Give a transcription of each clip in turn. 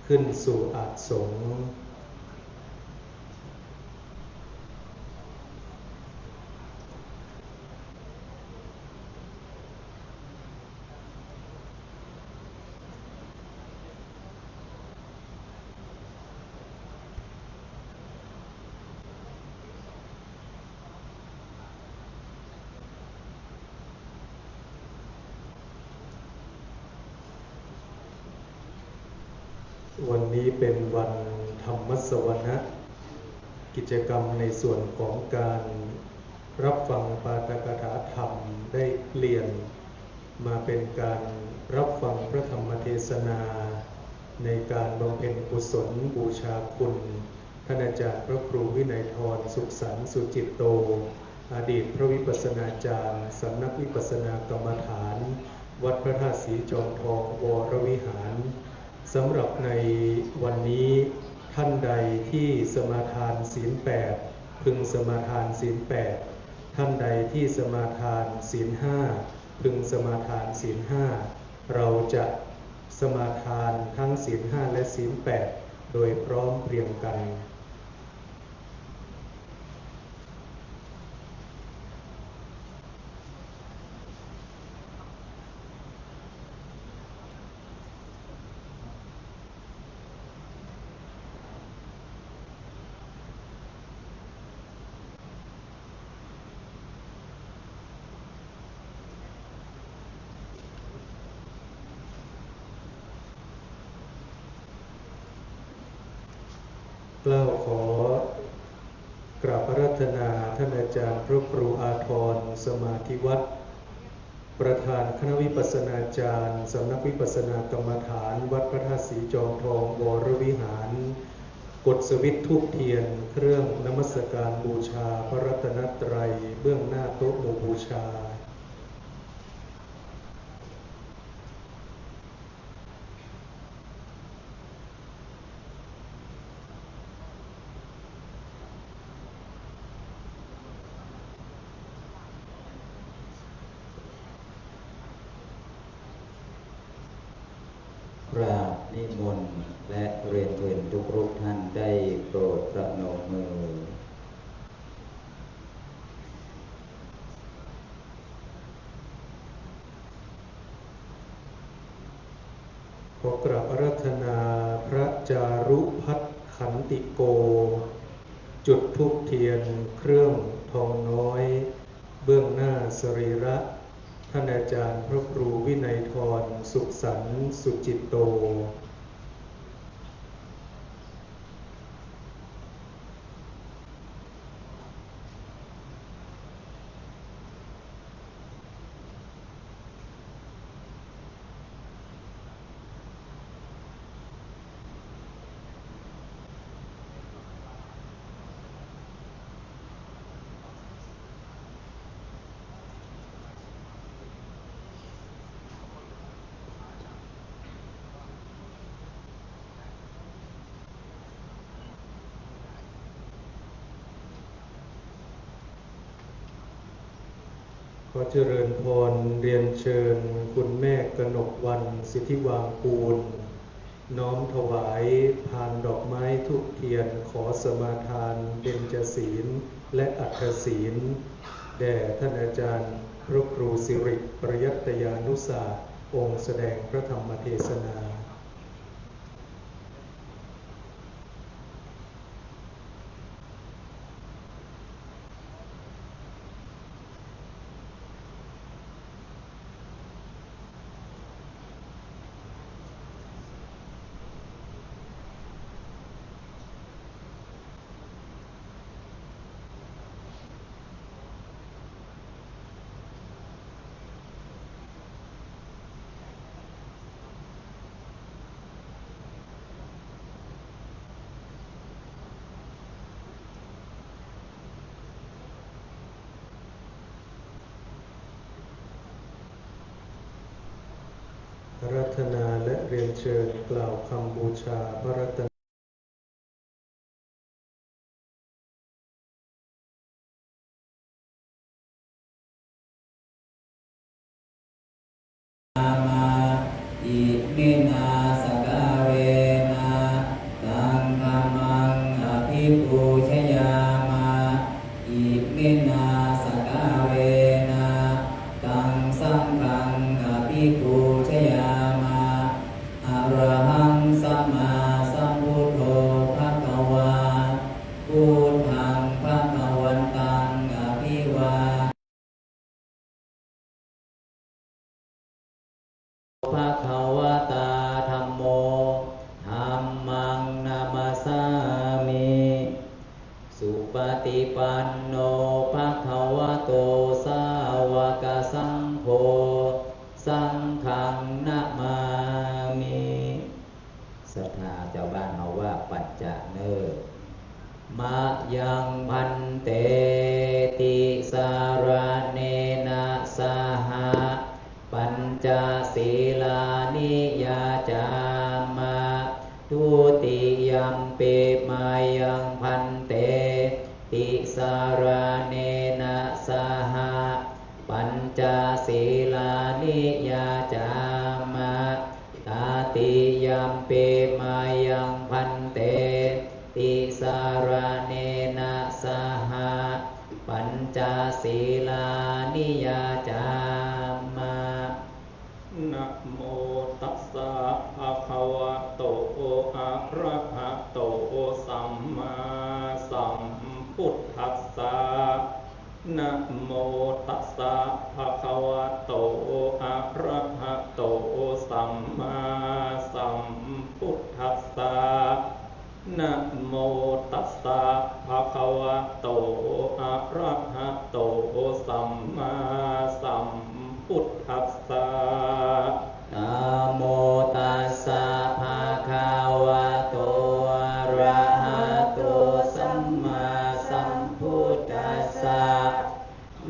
ขึ้นสู่อาสงฆ์วันนี้เป็นวันธรรมสวนะกิจกรรมในส่วนของการรับฟังปาฐกถาธรรมได้เปลี่ยนมาเป็นการรับฟังพระธรรมเทศนาในการบำเพ็ญกุศลบูชาคุณท่านอาจารย์พระครูวินัยธรสุขสันต์สุจิตโตอดีตพระวิปัสสนาจารย์สำนักวิปัสสนากรรมฐานวัดพระธาตุศรีจอมทองวรวิหารสำหรับในวันนี้ท่านใดที่สมาทานศีล8พึงสมาทานศีล8ท่านใดที่สมาทานศีล5พึงสมาทานศีล5เราจะสมาทานทั้งศีล5และศีล8โดยพร้อมเพรียงกันกล่าวขอกราบอาราธนาท่านอาจารย์พระครูอาทรสมาธิวัฒน์ประธานคณะวิปัสสนาจารย์สำนักวิปัสสนากรรมฐานวัดพระธาตุศรีจอมทองวรวิหารกดสวิตช์ธูปเทียนเครื่องนมัสการบูชาพระรัตนตรัยเบื้องหน้าโต๊ะหมู่บูชากราบนิมนต์และเรียนเชิญทุกรูปท่านได้โปรดประนมมือขอกราบอาราธนาพระจารุพัฒน์ขันติโกจุดธูปเทียนเครื่องทองน้อยเบื้องหน้าสรีระท่านอาจารย์พระครูวินัยธรสุขสันต์สุจิตโตขอเจริญพรเรียนเชิญคุณแม่กนกวรรณสิทธิวางกูลน้อมถวายพานดอกไม้ธูปเทียนขอสมาทานเบญจศีลและอัฏฐศีลแด่ท่านอาจารย์พระครูสิริประยัตยานุศาสตร์องค์แสดงพระธรรมเทศนาอาราธนาและเรียนเชิญกล่าวคำบูชาพระรัตนอิมินาสการเรนะ ติปันโนภะคะวะโตสาวกสังโฆสังฆังนะมามิศรัทธาเจ้าบ้านเอาว่าปัจจะเนอมะยังพันเตติสารเนนะสหะปัญจศีลานิยาจามะทุติยัมปิมายังพันเตติสารเนนะสหะปัญจศีลานิยาจามะตาติยัมปิมายังพันเตติสารเนนะสหะปัญจศีลานิยาจามะนะโมตัสสะภะคะวะโตอะระหะโตสัมมาสัมพุทธัสสะนะโมตัสสะภะคะวะโตอะระหะโตสัมมาสัมพุทธัสสะนะโมตัสสะภะคะวะโตอะระหะโตสัมมาสัมพุทธัสสะนะโมตัสสะภะคะวะโตอะระหะโตสัมมาสัมพุทธัสสะ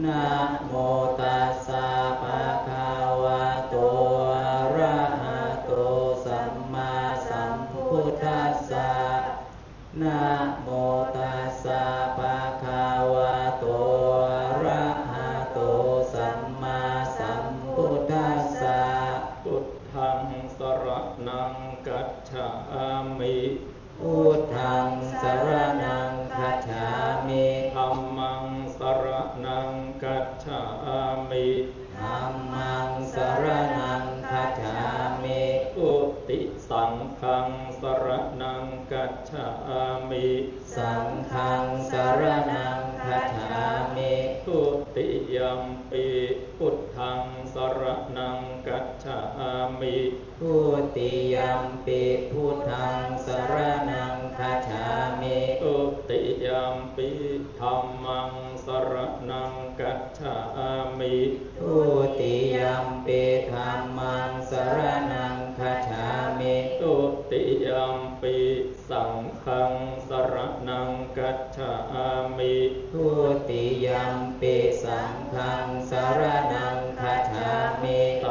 นะโมตัสสะภะคะวะโตอะระหะโตสัมมาสัมพุทธัสสะนะโมตัสสะภะคะวะโตอะระหะโตสัมมาสัมพุทธัสสะพุทธังสรณังกัจฉามิ พุทธังสรณังคัจฉามิ ธัมมังสรณังกัจฉามิ ธัมมังสรณังคัจฉามิ ทุติสังฆังสรณังกัจฉามิ สังฆังสรณังคัจฉามิ ทุติยัมปิพุทธังสรณังกัจฉามิ ทุติยัมปิพุทธังสรณังคัจฉามิ ทุติยัมปิธัมมังสรณังกัจฉามิ ทุติยัมปิธัมมังสรณังคัจฉามิ ทุติยัมปิสังฆังสรณังกัจฉามิ ทุติยัมปิสังฆังสรณังคัจฉามิ ต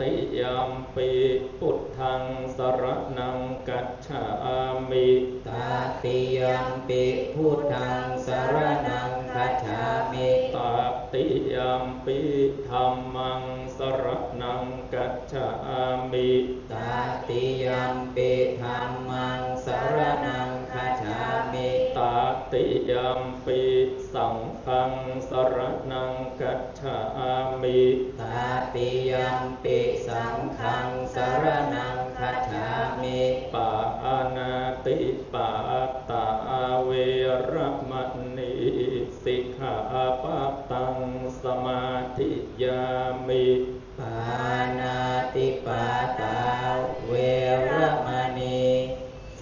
ติยัมปิพุทธังสรณังกัจฉามิ ตติยัมปิพุทธังสรณังคัจฉามิ ตติยัมปิธัมมังสรณังกัจฉามิ ตติยัมปิธัมมังสรณังคัจฉามิ ตติยัมปิสังฆังสรณังกัจฉามิ ตติยัมปิสังฆังสรณังคัจฉามิ ปานาติปาตาเวรมณีสิกขาปะตังสมาธิยามิ ปานาติปาตาเวรมณี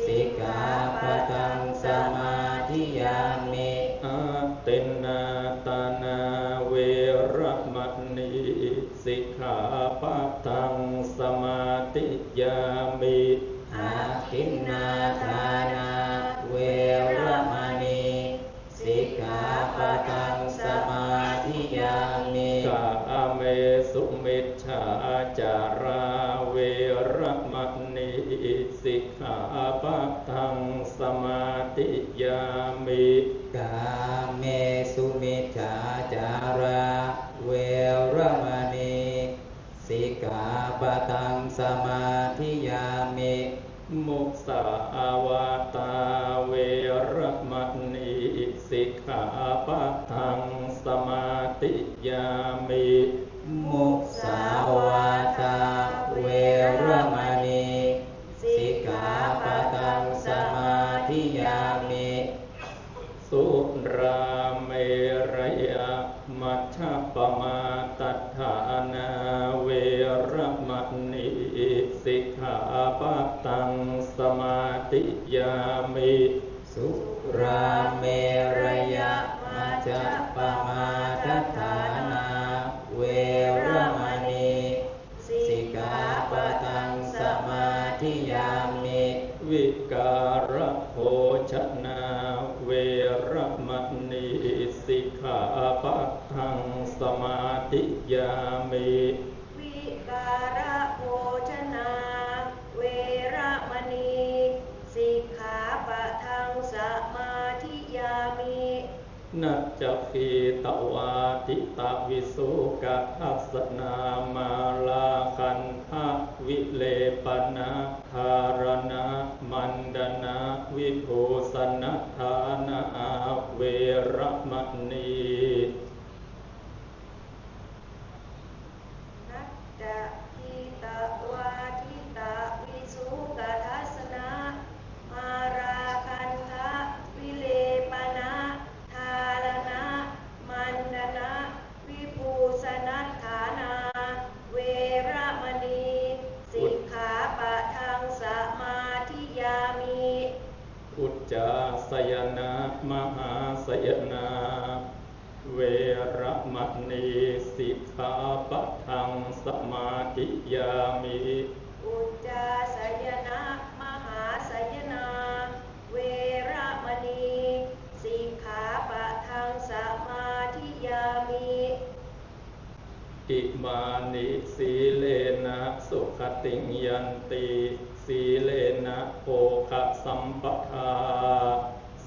สิกขาปะทังสมาธิยามิ อาเตนาตานาเวรมณีสิกขาปะทังสมาธิยามิ อาทินนาทานาเวรมณีสิกขาปะทังสมาธิยามิ กาเมสุมิจฉาจาราเวรมณีสิกขาปะทังสมาธิยามิ กาเมสุมิจฉาจาราเวรมณีสิกขาปะทังสมาธิยามิ มุสาวาตาเวรมณีสิกขาปะทังสมาธิยามิ มุสาวาทาเวรมณีสิกขาปะทังสมาธิยามิ สุราเมรยมัชฌัปปมาตัฏฐานาเวรมณีสิกขาปะทังสมาธิยามิ ส สุราเมรยะมัจจปมาทัฏฐานาเวรมณีสิกขาปะทังสมาธิยามิวิการะโภชนาเวรมณีสิกขาปะทังสมาธิยามิวิการะโภชนาเวรมณีสิกขาปะทังสมาธิยามินัจจคีตวาทิตาวิสุกัสทัสนามาลาคันทะวิเลปนะธารณะมันดนะวิภูสนัฏฐานะเวรมณีนัจจคีตวาทิตาวิสุกัสทัสนามาราคันทะวิเลปนะธารณะมันดนะวิภูสนัฏฐานาเวรมณีสิกขาปะทังสมาธิยามิอุจจาสยนะมหาสยนาเวรมณีสิกขาปะทังสมาธิยามิอุจจาสยนะมหาสยนาเวรมณีสิกขาปะทังสมาธิยามิอิมานิสีเลนะสุขติงยันติสีเลนะโภคะสัมปทา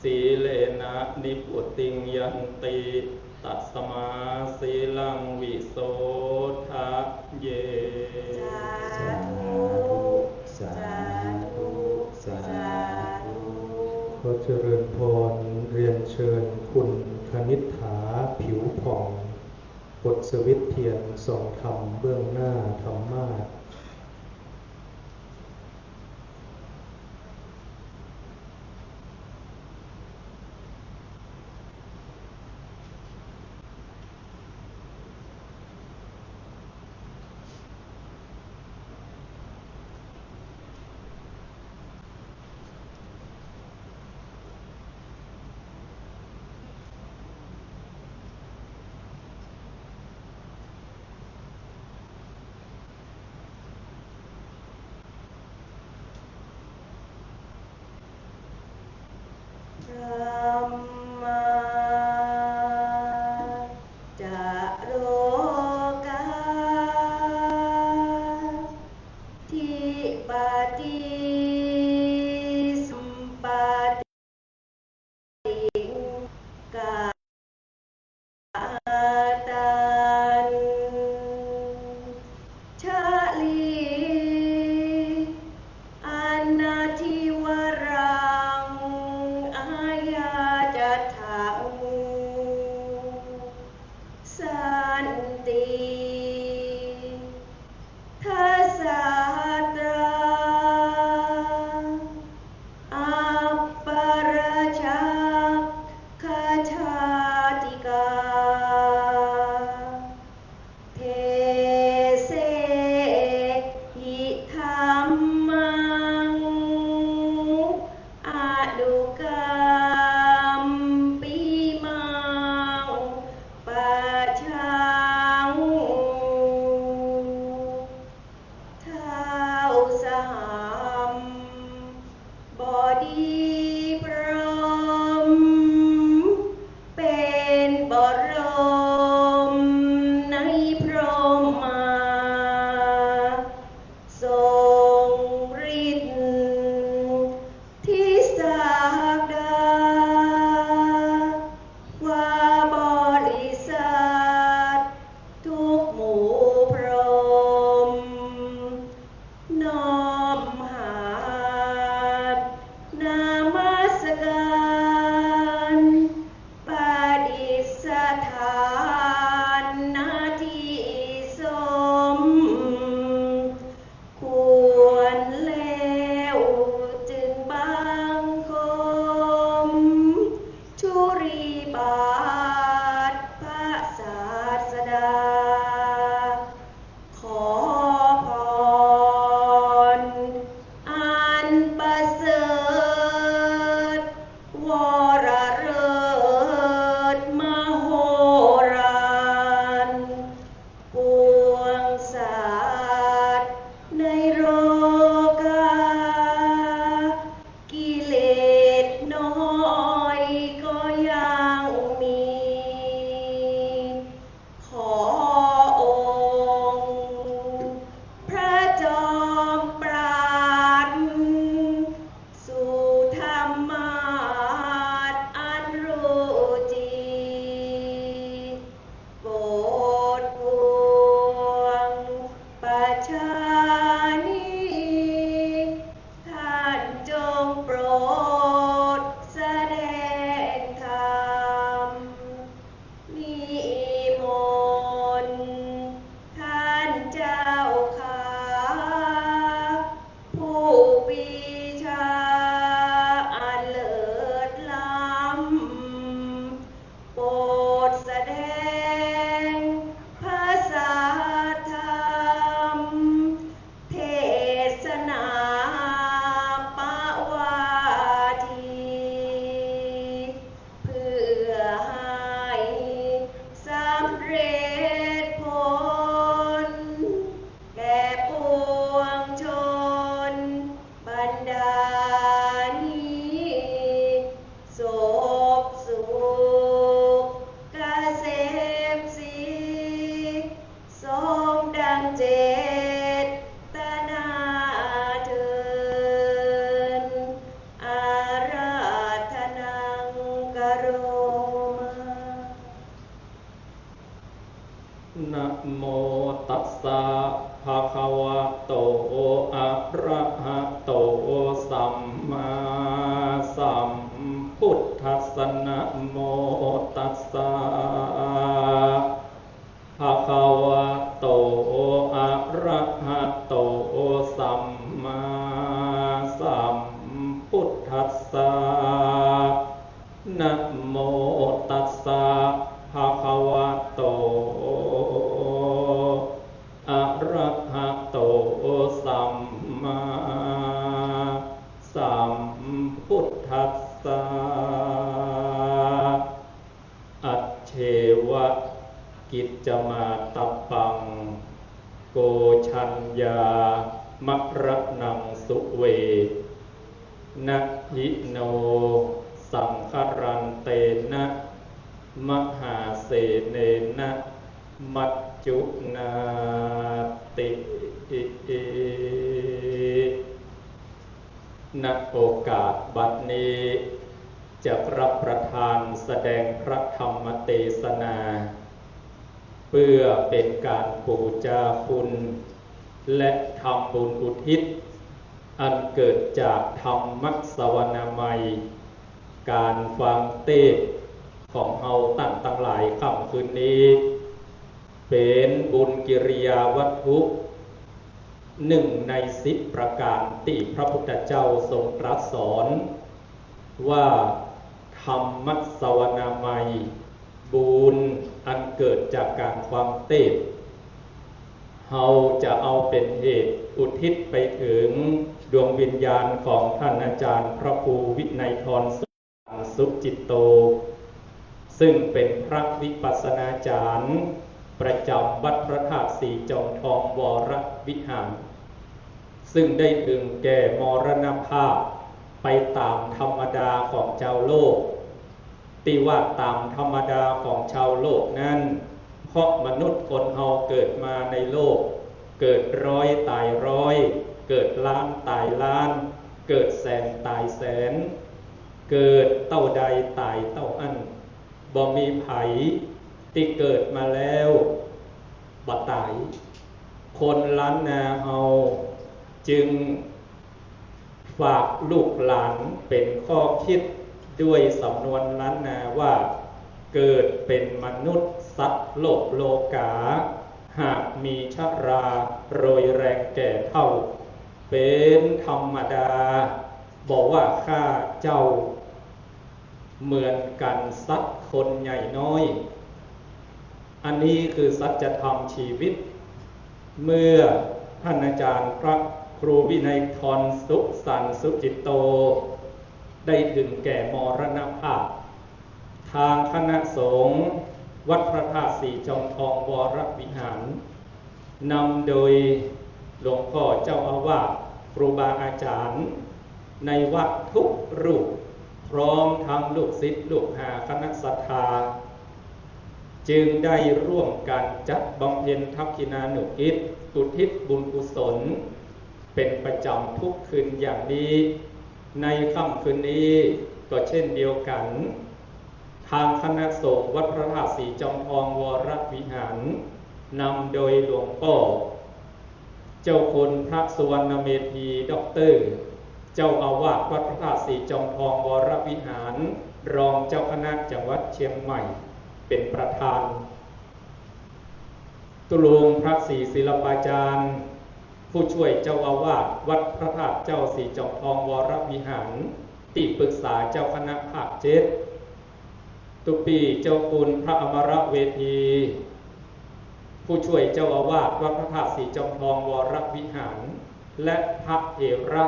สีเลนะนิพุติงยันติตัสมาสีลังวิโสทะเยสาธุสาธุสาธุขอเจริญพรเรียนเชิญคุณคณิษฐาผิวผ่องกดสวิตช์เทียนส่องธรรมเบื้องหน้าธรรมาสน์พระมาจาโรกาทิปฏิสัมปติกาตันชะลีอนาทิวรังอาญาจัตถังสันติทัสสะตราอัปปราชาคาชาติกาเทเสหิธัมมังอดุกัมปิมังปัจฉังท้าวสหัมบดีพร้อมเป็นบรมในพรหมาทรงฤทธิ์ที่ศักดาว่าบริษัททุกหมู่พรหมน้อมหาดนามัสการปฏิสถานนาที่สมควรแล้วจึงบังคมชุรีบาทพระศาสดาขอพรอันประเสริฐ นะโมตัสสะภะคะวะโตอะระหะโตสัมมาสัมพุทธัสสะนะโมตัสสะภะคะวะโตอะระหะโตสัมมาสัมพุทธัสสะนะโมตัสสะภะคะวะโตอะระหะโตสัมมาสัมพุทธัสสะอัจเฉวะกิจจมาตัปปังโกชัญญามะระนังสุเวนะหิโนสังครันเตนะมหาเสเนนะมัจจุนาติณโอกาสบัดนี้จะรับประทานแสดงพระธรรมเทศนาเพื่อเป็นการบูชาคุณและทำบุญอุทิศอันเกิดจากธรรมสวนามัยการฟังเทศน์ของเฮาตั้งหลายค่ำคืนนี้เป็นบุญกิริยาวัตถุ1 ใน 10 ประการที่พระพุทธเจ้าทรงตรัสสอนว่าธรรมสวนามัยบุญอันเกิดจากการฟังเทศน์เฮาจะเอาเป็นเหตุอุทิศไปถึงดวงวิญญาณของท่านอาจารย์พระครูวินัยธรสุจิตโตซึ่งเป็นพระวิปัสสนาจารย์ประจำวัดพระธาตุสีจอมทองวรวิหารซึ่งได้ถึงแก่มรณภาพไปตามธรรมดาของชาวโลกที่ว่าตามธรรมดาของชาวโลกนั้นเพราะมนุษย์คนเฮาเกิดมาในโลกเกิดร้อยตายร้อยเกิดล้านตายล้านเกิดแสนตายแสนเกิดเต้าใดตายเต้าอันบ่มีไผที่เกิดมาแล้วบ่ตายคนล้านนาเฮาจึงฝากลูกหลานเป็นข้อคิดด้วยสำนวนล้านนาว่าเกิดเป็นมนุษย์สัตว์โลกโลกาหากมีชราโรยแรงแก่เท่าเป็นธรรมดาบอกว่าข้าเจ้าเหมือนกันสัตว์คนใหญ่น้อยอันนี้คือสัจธรรมชีวิตเมื่อท่านอาจารย์พระครูวินัยธรสุสันสุจิตโตได้ถึงแก่มรณภาพทางคณะสงฆ์วัดพระธาตุสีจอมทองวรวิหารนำโดยหลวงพ่อเจ้าอาวาสครูบาอาจารย์ในวัดทุกรูปพร้อมทั้งลูกศิษย์ลูกหาคณะศรัทธาจึงได้ร่วมกันจัดบำเพ็ญทักขิณานุทิศอุทิศบุญกุศลเป็นประจำทุกคืนอย่างนี้ในค่ำคืนนี้ก็เช่นเดียวกันทางคณะสงฆ์วัดพระธาตุสีจอมทองวรวิหารนำโดยหลวงพ่อเจ้าคุณพระสุวรรณเมธีด็อกเตอร์เจ้าอาวาสวัดพระธาตุสีจอมทองวรวิหารรองเจ้าคณะจังหวัดเชียงใหม่เป็นประธานตุลุงพระศรีศิลปาจารย์ผู้ช่วยเจ้าอาวาสวัดพระธาตุเจ้าสีจอมทองวรวิหารที่ปรึกษาเจ้าคณะภาค7ตุปีเจ้าคุณพระอมรเวทีผู้ช่วยเจ้าอาวาสวัดพระธาตุสีจอมทองวรวิหารและพระเถระ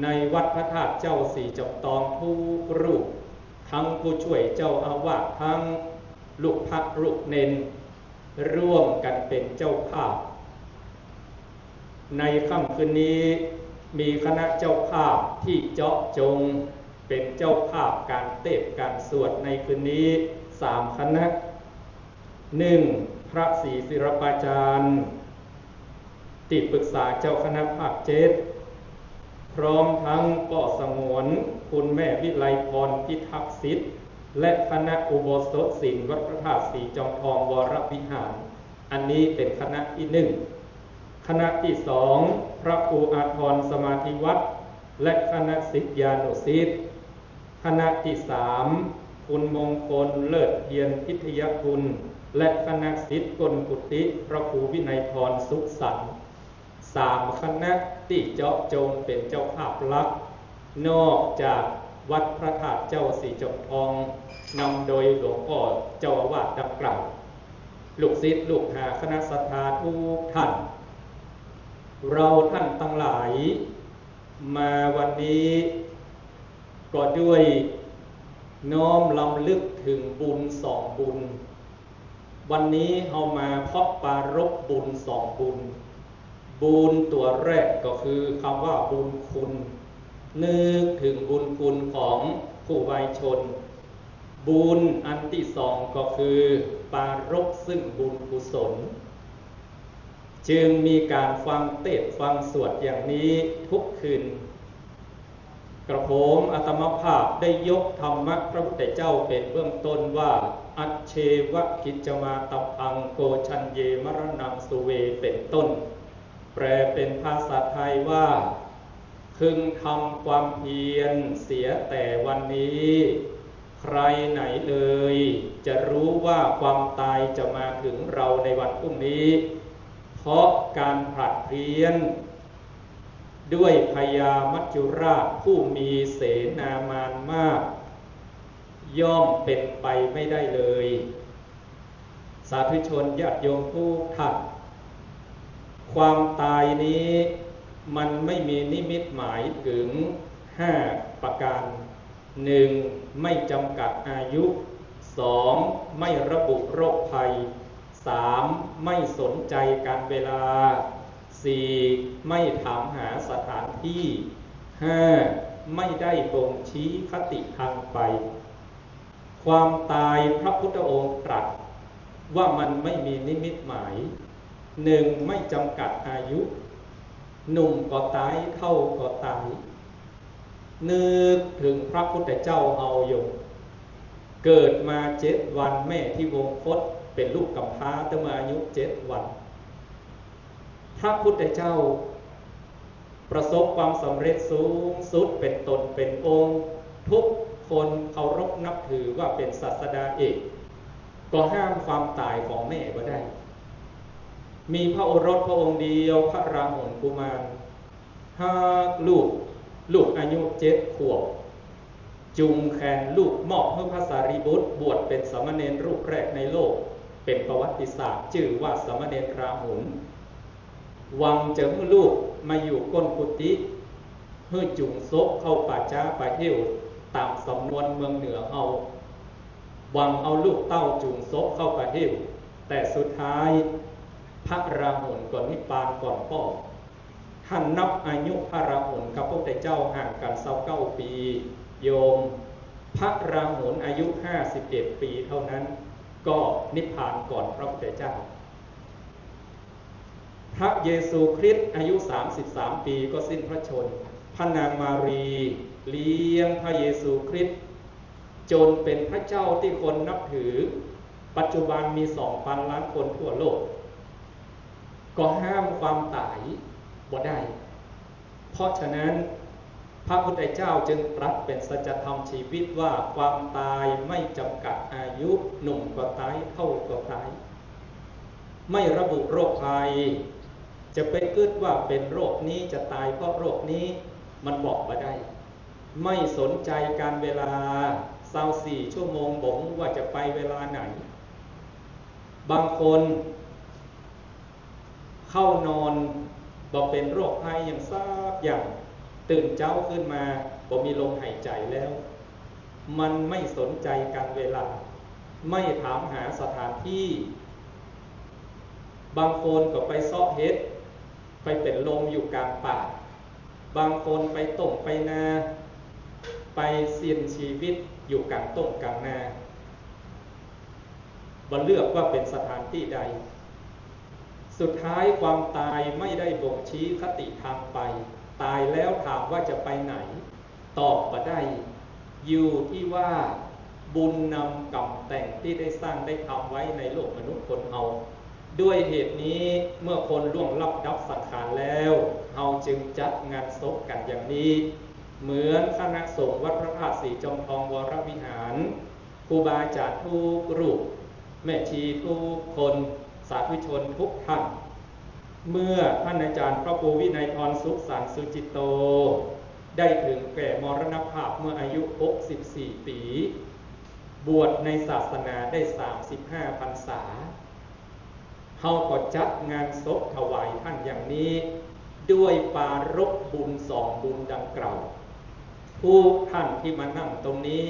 ในวัดพระธาตุเจ้าสีจอมทองทุกรูปทั้งผู้ช่วยเจ้าอาวาสทั้งลูกพระลูกเนนร่วมกันเป็นเจ้าภาพในค่ำคืนนี้มีคณะเจ้าภาพที่เจาะจงเป็นเจ้าภาพการเทศน์การสวดในคืนนี้3คณะ 1. พระศรีศิรปาจารย์ที่ปรึกษาเจ้าคณะภาค7พร้อมทั้งป่อสงวนคุณแม่วิไลพรพิทักษ์ศิษย์ และคณะอุโบสถศีลวัดพระธาตุสีจอมทองวรวิหารอันนี้เป็นคณะที่หนึ่งคณะที่สองพระครูอาภรณ์สมาธิวัดและคณะศิษยานุศิษย์คณะที่สามคุณมงคลเลิศเพียรพิทยคุณและคณะศิษย์กลกุติพระครูวินัยพรสุขสันต์สามคณะที่เจาะจงเป็นเจ้าภาพหลักนอกจากวัดพระธาตุเจ้าสีจอมทองนำโดยหลวงพ่อเจ้าอาวาสดังกล่าวลูกศิษย์ลูกหาคณะศรัทธาทุกท่านเราท่านทั้งหลายมาวันนี้ก็ด้วยน้อมลำลึกถึงบุญสองบุญวันนี้เรามาพบปารภบุญสองบุญบุญตัวแรกก็คือคำว่าบุญคุณนึกถึงบุญคุณของผู้วายชนบุญอันที่สองก็คือปารภซึ่งบุญกุศลจึงมีการฟังเทศน์ฟังสวดอย่างนี้ทุกคืนกระผมอาตมาภาพได้ยกธรรมะพระพุทธเจ้าเป็นเบื้องต้นว่าอัจเชวะกิจจมาตัพพังโกชัญเยมรณังสุเวเป็นต้นแปลเป็นภาษาไทยว่าพึงทำความเพียรเสียแต่วันนี้ใครไหนเลยจะรู้ว่าความตายจะมาถึงเราในวันพรุ่งนี้เพราะการผลัดเพี้ยนด้วยพญามัจจุราชผู้มีเสนามานมากย่อมเป็นไปไม่ได้เลยสาธุชนญาติโยมผู้ท่านความตายนี้มันไม่มีนิมิตหมายถึง5ประการ 1. ไม่จำกัดอายุ 2. ไม่ระบุโรคภัย 3. ไม่สนใจการเวลา 4. ไม่ถามหาสถานที่ 5. ไม่ได้บ่งชี้คติทางไปความตายพระพุทธองค์ตรัสว่ามันไม่มีนิมิตหมาย 1. ไม่จำกัดอายุหนุ่มก็ตายเฒ่าก็ตายนึกถึงพระพุทธเจ้าเอาอยู่เกิดมา7 วันแม่ที่วงคตเป็นลูกกำพร้าตั้งมาอายุ7 วันพระพุทธเจ้าประสบความสำเร็จสูงสุดเป็นตนเป็นองค์ทุกคนเคารพนับถือว่าเป็นศาสดาเอกก็ห้ามความตายของแม่บ่ได้มีพระโอรสพระองค์เดียวพระราหุลกุมารลูกอายุ7 ขวบจุงแขนลูกมอบให้พระสารีบุตรบวชเป็นสามเณรรูปแรกในโลกเป็นประวัติศาสตร์ชื่อว่าสามเณรราหุลวังจะให้ลูกมาอยู่ก้นกุฏิให้จุงซบเข้าป่าช้าป่าเที่ยวตามสำนวนเมืองเหนือเอาวังเอาลูกเต้าจุงซบเข้าป่าเที่ยวแต่สุดท้ายพระราหุลก่อนนิพพานก่อนพ่อท่านนับอายุพระราหุลกับพระพุทธเจ้าห่างกัน29 ปีโยมพระราหุลอายุ51 ปีเท่านั้นก็นิพพานก่อนพระพุทธเจ้าพระเยซูคริสต์อายุ33 ปีก็สิ้นพระชนม์พระนางมารีเลี้ยงพระเยซูคริสต์จนเป็นพระเจ้าที่คนนับถือปัจจุบันมี 2,000 ล้านคนทั่วโลกก็ห้ามความตายบ่ได้เพราะฉะนั้นพระพุทธเจ้าจึงตรัสเป็นสัจธรรมชีวิตว่าความตายไม่จำกัดอายุหนุ่มก็ตายเฒ่าก็ตายไม่ระบุโรคภัยจะไปคิดว่าเป็นโรคนี้จะตายเพราะโรคนี้มันบอกบ่ได้ไม่สนใจการเวลา24 ชั่วโมงบ่งว่าจะไปเวลาไหนบางคนเข้านอนบอกเป็นโรคภัยอย่างทราบอย่างตื่นเช้าขึ้นมาบอกมีลมหายใจแล้วมันไม่สนใจการเวลาไม่ถามหาสถานที่บางคนก็ไปซอกเฮ็ดไปเป็นลมอยู่กลางป่าบางคนไปต้มไปนาไปเสี่ยงชีวิตอยู่กลางต้นกลางนาบ่เลือกว่าเป็นสถานที่ใดสุดท้ายความตายไม่ได้บ่งชี้คติทางไปตายแล้วถามว่าจะไปไหนตอบบ่ได้อยู่ที่ว่า บุญนำกรรมแต่งที่ได้สร้างได้ทำไว้ในโลกมนุษย์คนเฮาด้วยเหตุนี้เมื่อคนล่วงลับดับสังขารแล้วเฮาจึงจัดงานศพกันอย่างนี้เหมือนคณะสงฆ์วัดพระธาตุสีจอมทองวรวิหารครูบาอาจารย์ทุกรูปแม่ชีทุกคนสาธุชนทุกท่านเมื่อท่านอาจารย์พระครูวินัยธรสุขสันต์สุจิตโตได้ถึงแก่มรณภาพเมื่ออายุ64ปีบวชในศาสนาได้35พรรษาเฮาก็จัดงานศพถวายท่านอย่างนี้ด้วยปารภบุญ2บุญดังกล่าวทุกท่านที่มานั่งตรงนี้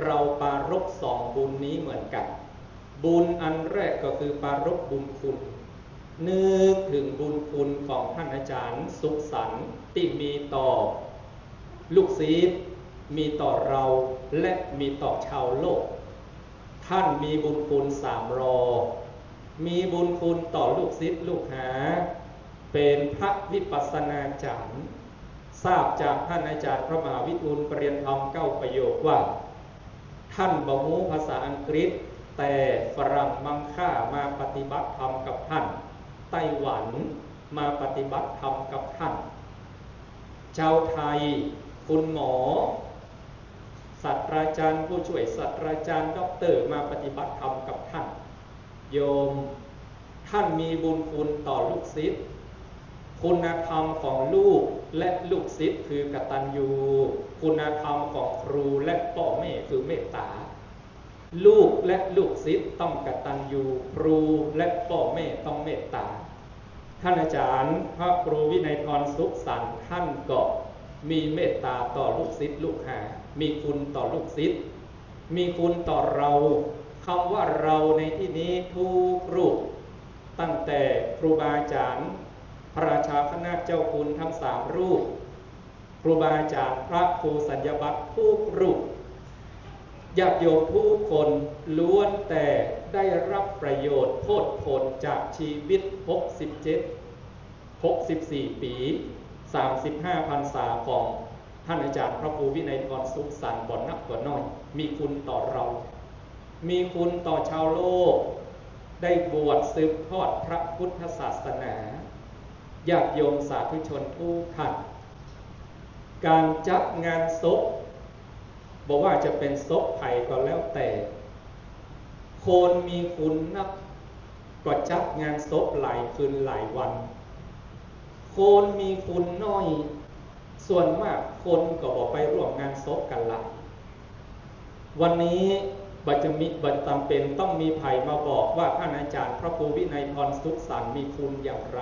เราปารภ2บุญนี้เหมือนกันบุญอันแรกก็คือปารภบุญคุณนึกถึงบุญคุณของท่านอาจารย์สุขสันต์ที่มีต่อลูกศิษย์มีต่อเราและมีต่อชาวโลกท่านมีบุญคุณ3รอมีบุญคุณต่อลูกศิษย์ลูกหาเป็นพระวิปัสสนาจารย์ทราบจากท่านอาจารย์พระมหาวิทูลปริยนธรรม9ประโยคว่าท่านบ่ฮู้ภาษาอังกฤษแต่ฝรั่งมังค่ามาปฏิบัติธรรมกับท่านไต้หวันมาปฏิบัติธรรมกับท่านชาวไทยคุณหมอศาสตราจารย์ผู้ช่วยศาสตราจารย์ด็อกเตอร์มาปฏิบัติธรรมกับท่านโยมท่านมีบุญคุณต่อลูกศิษย์คุณธรรมของลูกและลูกศิษย์คือกตัญญูคุณธรรมของครูและพ่อแม่คือเมตตาลูกและลูกศิษย์ต้องกตัญญูครูและพ่อแม่ต้องเมตตาท่านอาจารย์พระครูวินัยธรสุขสันต์ท่านก็มีเมตตาต่อลูกศิษย์ลูกหามีคุณต่อลูกศิษย์มีคุณต่อเราคำว่าเราในที่นี้ทุกรูปตั้งแต่ครูบาอาจารย์พระราชาคณะเจ้าคุณทั้ง3รูปครูบาอาจารย์พระครูสัญญบัตรทุกรูปญาติโยมทุกคนล้วนแต่ได้รับประโยชน์โพธิผลจากชีวิต64 ปี35พรรษาของท่านอาจารย์พระครูวินัยธรสุขสันต์บ่นักบ่น้อยมีคุณต่อเรามีคุณต่อชาวโลกได้บวชสืบทอดพระพุทธศาสนาญาติโยมสาธุชนทุกท่านการจัดงานศพบอกว่าจะเป็นศพไผ่ก็แล้วแต่คนมีคุณนักก็จัดงานศพหลายคืนหลายวันคนมีคุณน้อยส่วนมากคนก็บอกไปร่วมงานศพกันละวันนี้บัดจำเป็นต้องมีไผ่มาบอกว่าท่านอาจารย์พระครูวินัยธรสุขสันต์มีคุณอย่างไร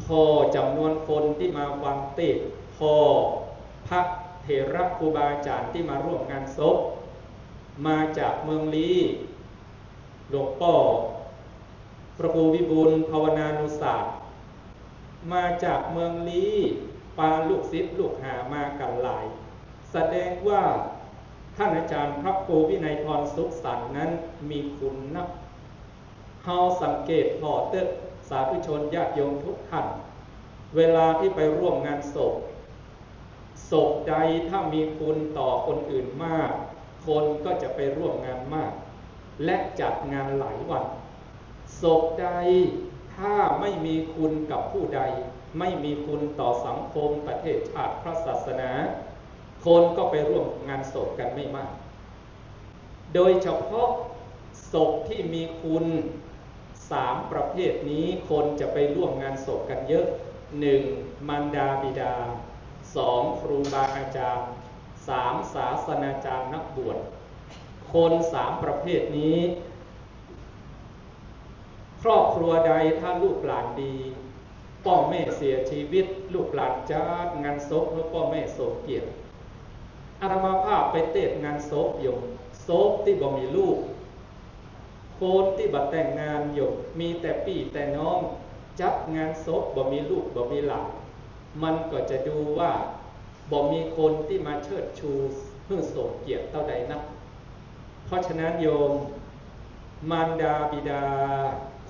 พอจำนวนคนที่มาฟังเทศน์พอพระเถระครูบาอาจารย์ที่มาร่วมงานศพมาจากเมืองลีหลวงพ่อพระครูวิบูลย์ภาวนานุศาสตร์มาจากเมืองลีปาลูกศิษย์ลูกหามากันหลายแสดงว่าท่านอาจารย์พระครูวินัยธรสุขสันต์นั้นมีคุณนักเฮาสังเกตพอเตสาธุชนญาติโยมทุกท่านเวลาที่ไปร่วมงานศพใดถ้ามีคุณต่อคนอื่นมากคนก็จะไปร่วมงานมากและจัดงานหลายวันศพใดถ้าไม่มีคุณกับผู้ใดไม่มีคุณต่อสังคมประเทศชาติพระศาสนาคนก็ไปร่วมงานศพกันไม่มากโดยเฉพาะศพที่มีคุณ3ประเภทนี้คนจะไปร่วมงานศพกันเยอะ 1. มารดาบิดา 2. ครูบาอาจารย์ 3. ศาสนาจารย์นักบวชคน3ประเภทนี้ครอบครัวใดถ้าลูกหลานดีพ่อแม่เสียชีวิตลูกหลานจัดงานศพแล้วพ่อแม่โศกเกียรติอาตมาภาพไปเทศงานศพโยมศพที่บ่มีลูกคนที่บัดแต่งงานโยมมีแต่พี่แต่น้องจัดงานศพบ่มีลูกบ่มีหลานมันก็จะดูว่าบ่มีคนที่มาเชิดชูเพื่อส่งเกียรติเท่าใดนักเพราะฉะนั้นโยมมารดาบิดา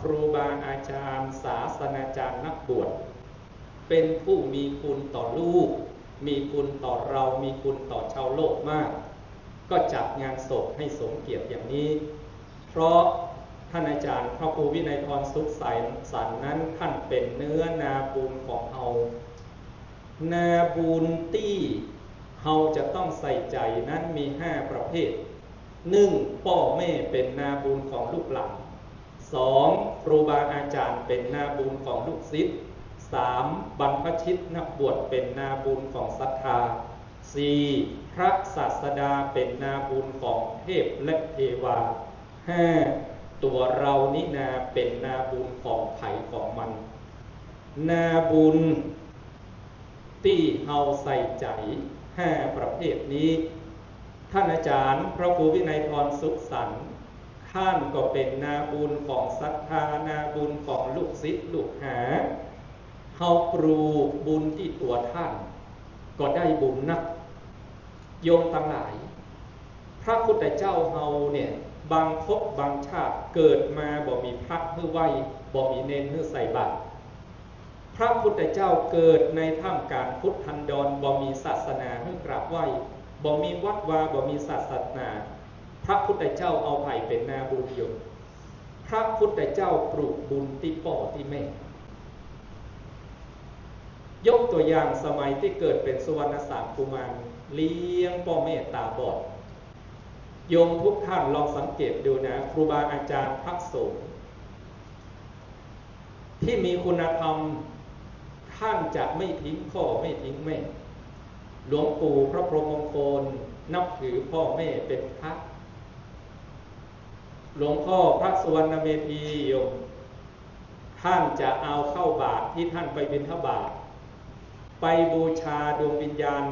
ครูบาอาจารย์ศาสนาจารย์นักบวชเป็นผู้มีคุณต่อลูกมีคุณต่อเรามีคุณต่อชาวโลกมาก ก็จัดงานศพให้สมเกียรติอย่างนี้เพราะท่านอาจารย์พระครูวินัยทรสุขสันต์นั้นท่านเป็นเนื้อนาบุญของเฮานาบุญที่เฮาจะต้องใส่ใจนั้นมี5ประเภท 1. พ่อแม่เป็นนาบุญของลูกหลาน 2. ครูบาอาจารย์เป็นนาบุญของลูกศิษย์ 3. บรรพชิตนักบวชเป็นนาบุญของศรัทธา 4. พระศาสดาเป็นนาบุญของเทพและเทวา 5. ตัวเรานินาเป็นนาบุญของไผ่ของมันนาบุญที่เฮาใส่ใจ5ประเภทนี้ท่านอาจารย์พระครูวินัยทรสุขสันต์ท่านก็เป็นนาบุญของศรัทธานาบุญของลูกศิษย์ลูกหาเฮาปลูกบุญที่ตัวท่านก็ได้บุญนักโยมทั้งหลายพระพุทธเจ้าเฮาเนี่ยบางภพบางชาติเกิดมาบ่มีพระมือไหวบ่มีเนรมือใส่บาตรพระพุทธเจ้าเกิดในท่ามกลางพุทธันดรบ่มีศาสนาให้กราบไหว้บ่มีวัดวาบ่มีศาสนาพระพุทธเจ้าเอาไผ่เป็นนาบุญอยู่พระพุทธเจ้าปลูกบุญที่พ่อที่แม่ยกตัวอย่างสมัยที่เกิดเป็นสุวรรณสามกุมารเลี้ยงพ่อแม่ตาบอดโยมทุกท่านลองสังเกตดูนะครูบาอาจารย์พระสงฆ์ที่มีคุณธรรมท่านจะไม่ทิ้งพ่อไม่ทิ้งแม่หลวงปู่พระพรหมมงคลนับถือพ่อแม่เป็นพระหลวงพ่อพระสุวรรณเมธีโยมท่านจะเอาเข้าบาตรที่ท่านไปบิณฑบาตไปบูชาดวงวิญญาณ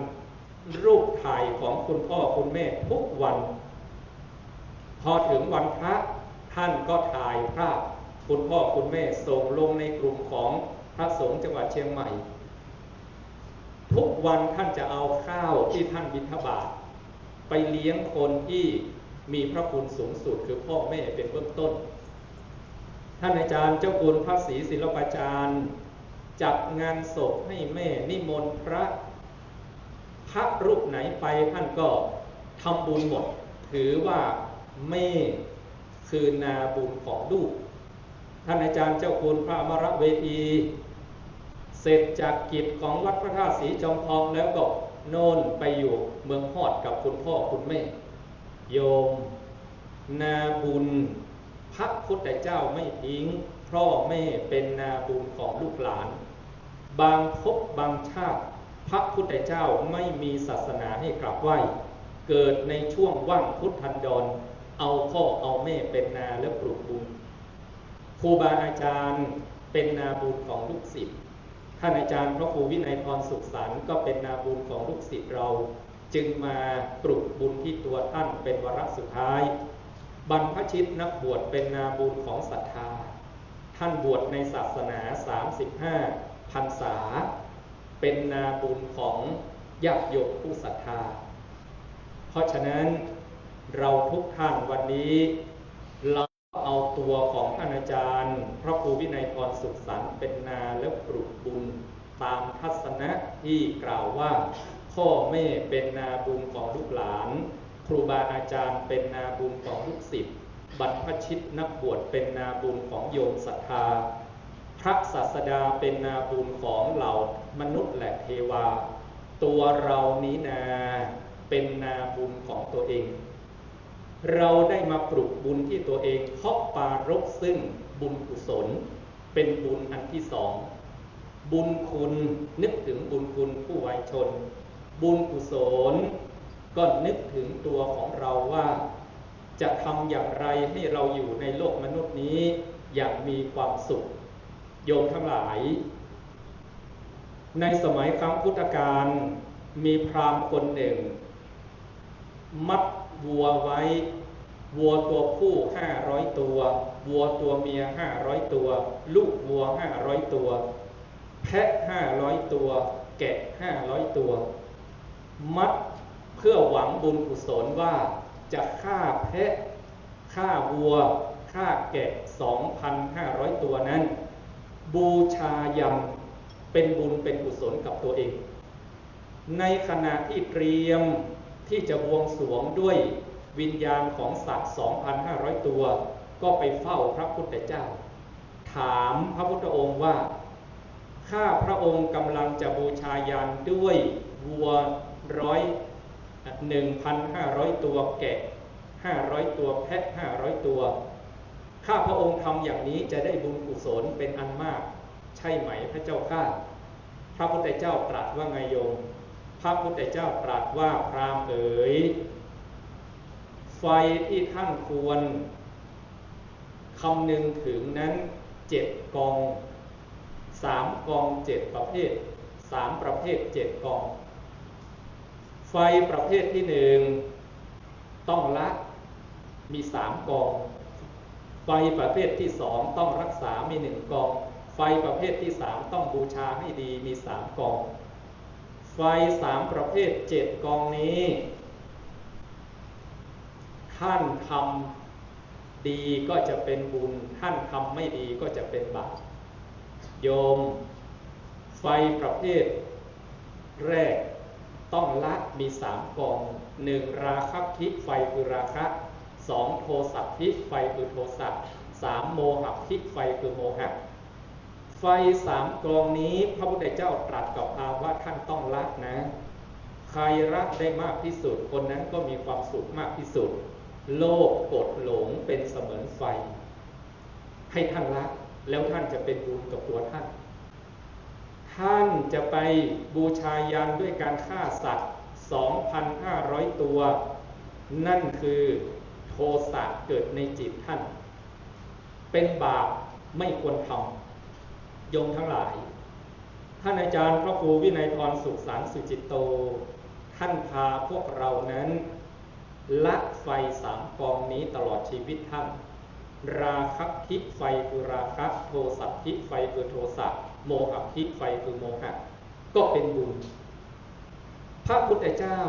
รูปถ่ายของคุณพ่อคุณแม่ทุกวันพอถึงวันพระท่านก็ถ่ายภาพคุณพ่อคุณแม่ส่งลงในกลุ่มของพระสงฆ์จังหวัดเชียงใหม่ทุกวันท่านจะเอาข้าวที่ท่านบิณฑบาตไปเลี้ยงคนที่มีพระคุณสูงสุดคือพ่อแม่เป็นเบื้องต้นท่านอาจารย์เจ้าคุณพระศรีศิลปาจารย์จัดงานศพให้แม่นิมนต์พระรูปไหนไปท่านก็ทำบุญหมดถือว่าแม่คือนาบุญของลูกท่านอาจารย์เจ้าคุณพระอมรเวทีเสร็จจากกิจของวัดพระธาตุศรีจอมทองแล้วก็โน่นไปอยู่เมืองฮอดกับคุณพ่อคุณแม่โยมนาบุญพระพุทธเจ้าไม่ทิ้งพ่อแม่เป็นนาบุญของลูกหลานบางภพบางชาติพระพุทธเจ้าไม่มีศาสนาให้กราบไหว้เกิดในช่วงว่างพุทธันดรเอาพ่อเอาแม่เป็นนาและปลูกบุญครูบาอาจารย์เป็นนาบุญของลูกศิษย์ท่านอาจารย์พระครูวินัยทรสุขสันต์ก็เป็นนาบุญของลูกศิษย์เราจึงมาปลูกบุญที่ตัวท่านเป็นวาระสุดท้ายบรรพชิตนักบวชเป็นนาบุญของศรัทธาท่านบวชในศาสนา35พรรษาเป็นนาบุญของญาติโยมผู้ศรัทธาเพราะฉะนั้นเราทุกท่านวันนี้เราเอาตัวของท่านอาจารย์พระครูวินัยทรสุขสันต์เป็นนาและปลูกบุญตามทัศนะที่กล่าวว่าพ่อแม่เป็นนาบุญของลูกหลานครูบาอาจารย์เป็นนาบุญของลูกศิษย์บรรพชิตนักบวชเป็นนาบุญของโยมศรัทธาพระศาสดาเป็นนาบุญของเหล่ามนุษย์และเทวาตัวเรานี้นาเป็นนาบุญของตัวเองเราได้มาปลูกบุญที่ตัวเองเพราะปรารภซึ่งบุญกุศลเป็นบุญอันที่สองบุญคุณนึกถึงบุญคุณผู้ไวชนบุญกุศลก็นึกถึงตัวของเราว่าจะทำอย่างไรให้เราอยู่ในโลกมนุษย์นี้อย่างมีความสุขโยมทั้งหลายในสมัยครั้งพุทธกาลมีพราหมณ์คนหนึ่งมัดวัวไว้วัวตัวผู้500ตัววัวตัวเมีย500ตัวลูกวัว500ตัวแพะ500ตัวแกะ500ตัวมัดเพื่อหวังบุญกุศลว่าจะฆ่าแพะฆ่าวัวฆ่าแกะ 2,500 ตัวนั้นบูชายันเป็นบุญเป็นกุศลกับตัวเองในขณะที่เตรียม ที่จะบวงสรวงด้วยวิญญาณของสัตว์ 2,500 ตัวก็ไปเฝ้าพระพุทธเจ้าถามพระพุทธองค์ว่าข้าพระองค์กำลังจะบูชายันด้วยวัว1,500 ตัวแกะ500 ตัวแพะ500 ตัวข้าพระองค์ทำอย่างนี้จะได้บุญกุศลเป็นอันมากใช่ไหมพระเจ้าข้าพระพุทธเจ้าตรัสว่าไงโยมพระพุทธเจ้าตรัสว่าพราหมณ์เอ๋ยไฟที่ท่านควรคำนึงถึงนั้น7 กอง3 กอง7 ประเภท3 ประเภท7 กองไฟประเภทที่1ต้องละมี3 กองไฟประเภทที่2ต้องรักษามี1 กองไฟประเภทที่3ต้องบูชาให้ดีมี3 กองไฟ3 ประเภท7 กองนี้ท่านทำดีก็จะเป็นบุญท่านทำไม่ดีก็จะเป็นบาปโยมไฟประเภทแรกต้องละมี3 กอง1ราคะทิไฟคือราคะ2โทสะทิไฟคือโทสะ3โมหะทิไฟคือโมหะไฟ3 กองนี้พระพุทธเจ้าตรัสกับพราหมณ์ว่าท่านต้องละนะใครละได้มากที่สุดคนนั้นก็มีความสุขมากที่สุดโลภโกรธหลงเป็นเสมือนไฟให้ท่านละแล้วท่านจะเป็นบุญกับตัวท่านท่านจะไปบูชายันด้วยการฆ่าสัตว์ 2,500 ตัวนั่นคือโทสะเกิดในจิตท่านเป็นบาปไม่ควรทำโยมทั้งหลายท่านอาจารย์พระครูวินัยพรสุขสารสุจิตโตท่านพาพวกเรานั้นละไฟ3 กองนี้ตลอดชีวิตท่านราคะทิไฟคือราคะโทสะทิไฟคือโทสะโมหะทิไฟคือโมหะก็เป็นบุญพระพุทธเจ้า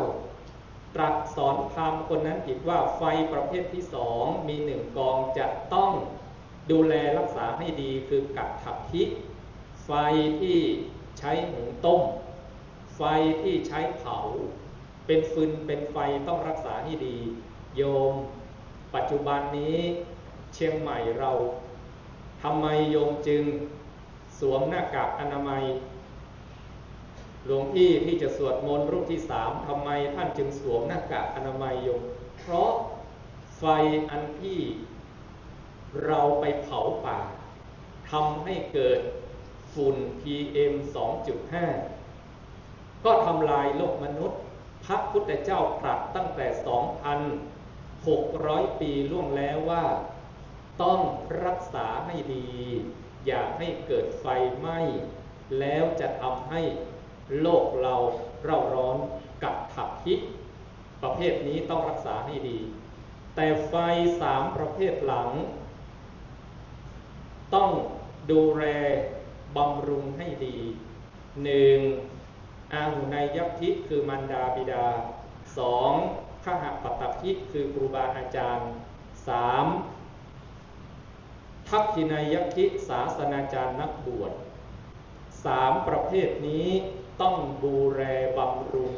ตรัสสอนพราหมณ์คนนั้นอีกว่าไฟประเภทที่2มี1 กองจะต้องดูแลรักษาให้ดีคือกัตถทิไฟที่ใช้หุงต้มไฟที่ใช้เผาเป็นฟืนเป็นไฟต้องรักษาให้ดีโยมปัจจุบันนี้เชียงใหม่เราทำไมโยมจึงสวมหน้ากากอนามัยหลวงพี่ที่จะสวดมนต์รูปที่3ทำไมท่านจึงสวมหน้ากากอนามัยโยมเพราะไฟอันที่เราไปเผาป่าทำให้เกิดฝุ่น PM 2.5 ก็ทำลายโลกมนุษย์พระพุทธเจ้าตรัสตั้งแต่ 2,600 ปีล่วงแล้วว่าต้องรักษาให้ดีอย่าให้เกิดไฟไหม้แล้วจะทำให้โลกเราเร่าร้อนกัตถทิประเภทนี้ต้องรักษาให้ดีแต่ไฟ3 ประเภทหลังต้องดูแลบำรุงให้ดี1อาหุนยัพทิคือมารดาบิดา2ขหปัตตทิคือครูบาอาจารย์3ทักขินัยยัพทิศาสนาจารย์นักบวช3 ประเภทนี้ต้องดูแลบำรุง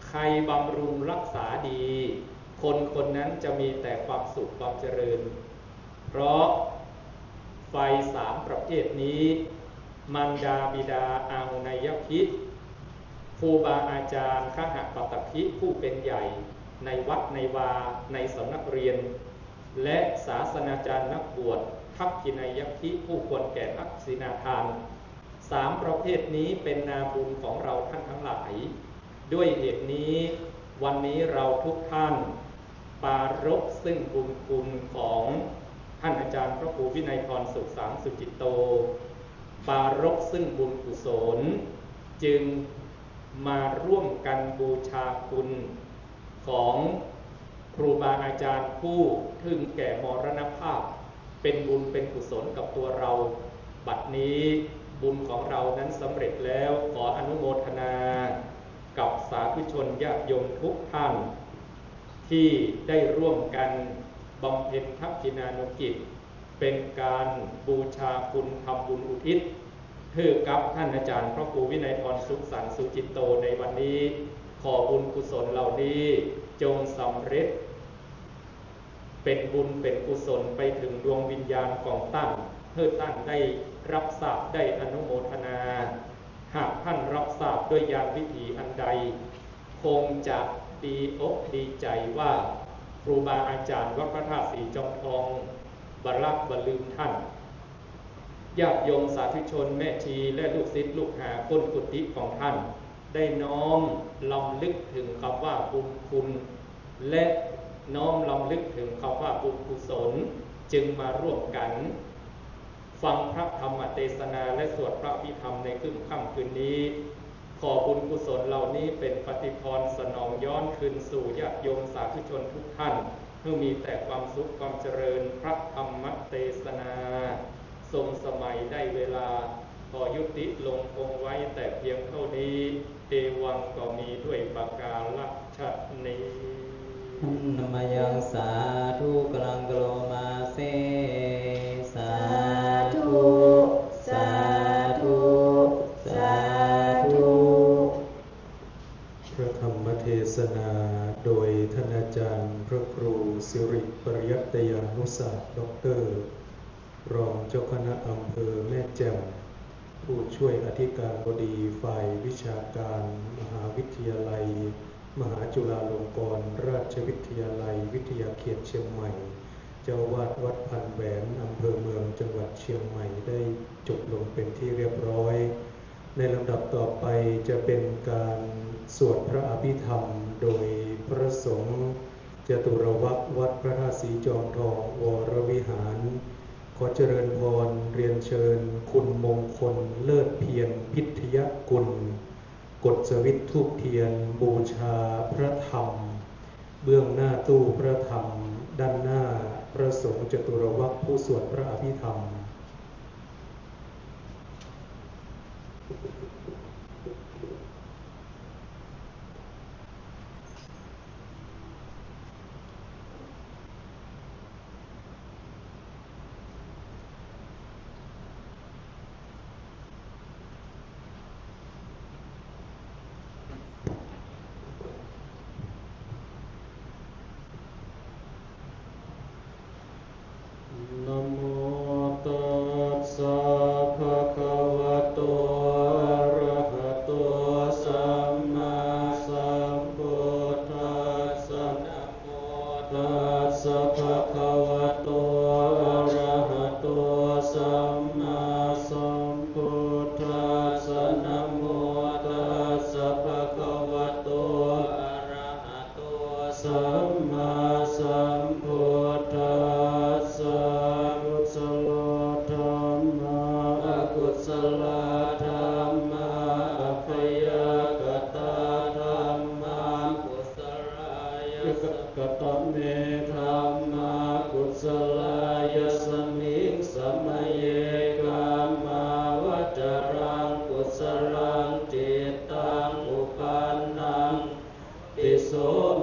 ใครบำรุงรักษาดีคนคนนั้นจะมีแต่ความสุขความเจริญเพราะไฟ3 ประเภทนี้มารดาบิดาอาหุนยัพทิครูบาอาจารย์ขหปัตตทิผู้เป็นใหญ่ในวัดในวาในสำนักเรียนและศาสนาจารย์นักบวชทักขินัยยัพทิผู้ควรแก่ทักษิณาทาน3 ประเภทนี้เป็นนาบุญของเราท่านทั้งหลายด้วยเหตุนี้วันนี้เราทุกท่านปรารภซึ่งบุญคุณของท่านอาจารย์พระครูวินัยพรสุขสารสุจิตโตปรารภซึ่งบุญกุศลจึงมาร่วมกันบูชาคุณของครูบาอาจารย์ผู้ถึงแก่มรณภาพเป็นบุญเป็นกุศลกับตัวเราบัดนี้บุญของเรานั้นสำเร็จแล้วขออนุโมทนากับสาธุชนญาติโยมทุกท่านที่ได้ร่วมกันบำเพ็ญทักษิณานุกิจเป็นการบูชาคุณทำบุญอุทิศเพื่อกับท่านอาจารย์พระครูวินัยพรสุขสารสุจิตโตในวันนี้ข ขอบุญกุศลเหล่านี้จงสำเร็จเป็นบุญเป็นกุศลไปถึงดวงวิญญาณของท่านเพื่อท่านได้รับทราบได้อนุโมทนาหากท่านรับทราบด้วยญาณวิถีอันใดคงจะดีอกดีใจว่าครูบาอาจารย์วัดพระธาตุสีจอมทองบรักบลืมท่านญาติโยมสาธุชนแม่ชีและลูกศิษย์ลูกหาคนกุฏิของท่านได้น้อมลำลึกถึงคำว่าบุญคุณและน้อมลำลึกถึงคำว่าบุญกุศลจึงมาร่วมกันฟังพระธรรมเทศนาและสวดพระอภิธรรมในค่ำคืนนี้ขอบุญกุศลเหล่านี้เป็นปฏิพรสนองย้อนคืนสู่ญาติโยมสาธุชนทุกท่านเพื่อมีแต่ความสุขความเจริญพระธรรมเทศนาทรงสมัยได้เวลาขอยุติลงคงไว้แต่เพียงเท่านี้เอวังก็มีด้วยประการลักษณนี้นมยังสาธุกลังกโลมาเสสาธุสาธุสาธุพระธรรมเทศนาโดยท่านอาจารย์พระครูสิริปริยัตยานุศาสตร์ด็อกเตอร์รองเจ้าคณะอำเภอแม่แจ่มผู้ช่วยอธิการบดีฝ่ายวิชาการมหาวิทยาลัยมหาจุฬาลงกรณราชวิทยาลัยวิทยาเขตเชียงใหม่เจ้าวาดวัดพันแหวนอำเภอเมืองจังหวัดเชียงใหม่ได้จบลงเป็นที่เรียบร้อยในลำดับต่อไปจะเป็นการสวดพระอภิธรรมโดยพระสงฆ์จตุรวรรธวัดพระธาตุสีจอมทองวรวิหารขอเจริญพรเรียนเชิญคุณมงคลเลิศเพียรพิทยกุลกฎสวิตธูปเทียนบูชาพระธรรมเบื้องหน้าตู้พระธรรมด้านหน้าพระสงฆ์จตุรวรรธผู้สวดพระอภิธรรมนะโมตัสสะภะคะวะโตอะระหะโตสัมมาสัมพุทธัสสะนะโมตัสสะภะคะวะโตอะระหะโตสัมมาสัมพุทธัสสะนะโมตัสสะภะคะวะโตอะระหะโตสัมมาสัมพุทธัสสะกุศลธรรมะอกุศลธรรมะอัพยากตาธรรมะกุศลายสักตเมธรรมะกุศลายสมิงสมัยเยกามาวจรังกุศลังจิตตังอุปันนังติโส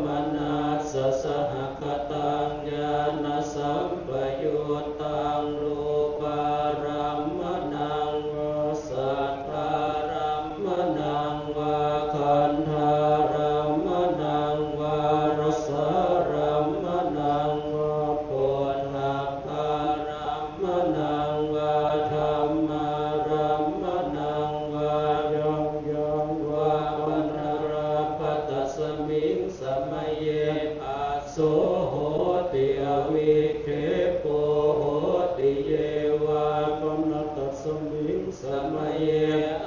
มนัสสะสหคตังญาณสัมปยุตตังรูปารัมมนังวาสัทธารัมมนังวาคันธารัมมนังวารสารัมมนังวาโพธัพพารัมมนังวาธัมมารัมมนังวายังวาปัญราภัตตสมิงสมัยเยอาโสโหติอวิเคโปโหติเยวาปันตัสมิงสมัยเย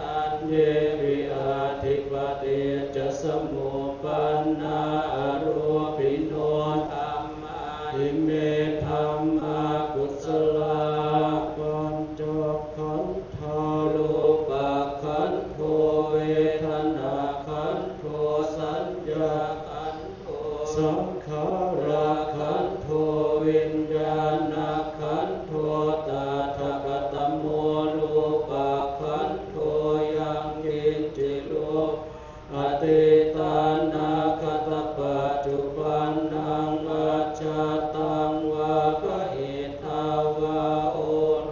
อันเยวิอาทิปติจะสมุปันนาอรูปิโนธรรมาหิเมธรรมากุศลาปัญจขันธารูปขันโธเวทนาขันโธสัญญาขันโธสังขาราขันโธวิญญาณขันโธตถาคตโมรูปขันโธยังกินจิโลอติตานาคตปัจจุบันนังวัจจตังวะปะหิทาวะโอ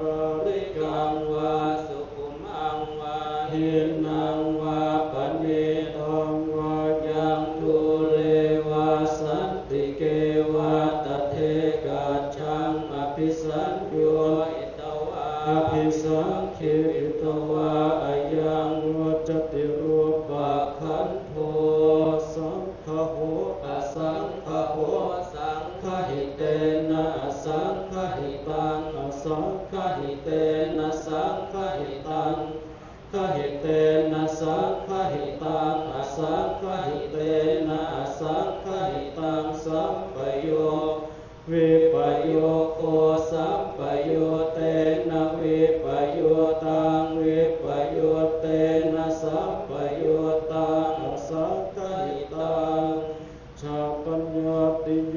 ระริกังวะสุขุมังวะหินังวะปณิตังวะยัง ติเกวะตะเทกัจฉังอภิสัญโยอิตวะอภิสังขิอิตวะอายังวัจติรูปะขันโธสังฆโหอสังฆโหสังฆหิเตนะอสังฆหิตังอสังฆหิเตนะสังฆหิตังขหิเตนะสังฆหิตังอสังฆหิเตนะอสังฆหิตังสัมปโยวิปโยโคสัมปโยเตนะวิปโยตังวิปโยเตนะสัมปโยตังอสังฆหิตังชาปัญญาติโย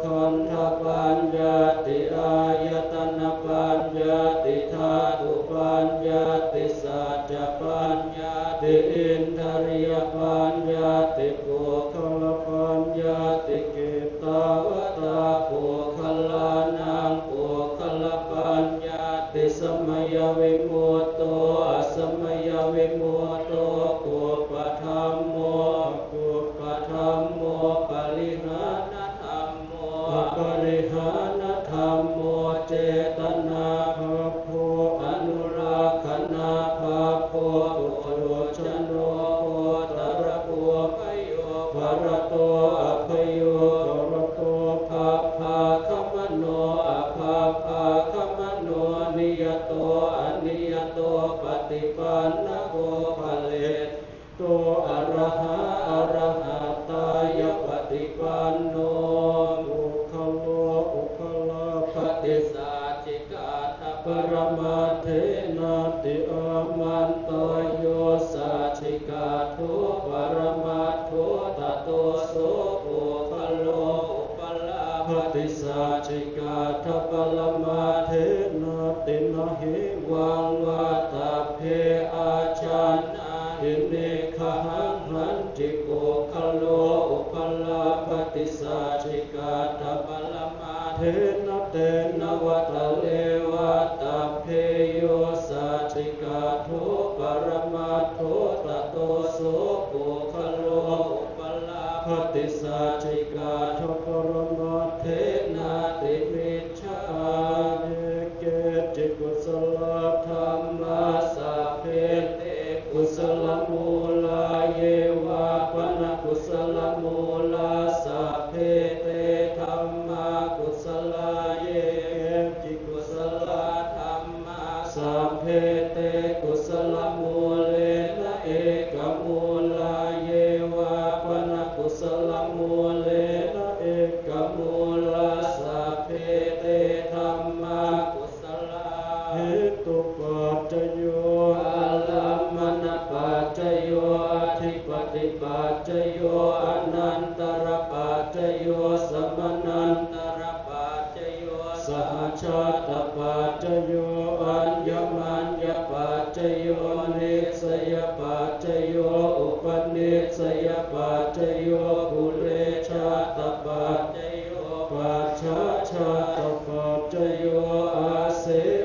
คันธปัญญาติอายตนะปัญญาติธาตุปัญญาติสัจจปัญญาติอินทรียปัญญาติโภคลปัญญาติเกตาวตาโภคลานังโภคลปัญญาติสมัยวิมุตโตอสมัยวิมุตโตกุปธัมโมกุปธัมโมปริหานธรรมโมปริหานธรรมโมเจตนาภะโพอนุราคณาภะโพปุโรชโนโพตระโพพโยภรโตอภโยภรโตภาภาคมโนอภาภาคมโนนิยโตอนิยโตปฏิปันนโกภเลโตอรหะอรหัตตายปฏิปันโนอุคโลอุคลาปฏิสัจจิกาทปรมาเทนะติอามันตโยสัจจิกาทุปรมาทุตโตโสอุคโลอุปลาปฏิสัจจิกาทปรมาเทนะตินะหิวังวัตตเพอาชานาหิเนขหังหันติโกคโลอุปลาปฏิสัจจิกาทปรมาเทนะเตนะวัตเลวัตตเพโยสัจจิกาทุปรมาทุตโตโสปุคโลอุปลาปฏิสัจจิกาทปรมาเทนะติมิจฉาเยเกจิกุศลธรรมาสัพเพเตกุศลมูลาเยวะปนกุศลมูลาสัพเพเตธัมมากุศลาเยจิกุศลธรรมาสัพเพเตกุศลมูเลนะเอกมูลาเยวะปนกุศลมูเลนะเอกมูลาสัพเพเตธัมมากุศลาเหตุปัจจโยอาลัมมณปัจจโยอธิปติปัจจโยอนันตรปัจจโยสมนันตรปัจจโยสหชาตปัจจโยอัญญมัญญปัจจโยนิสยปัจจโยอุปนิสยปัจจโยปุเรชาตปัจจโยปัจฉาชาตปัจจโยอาเส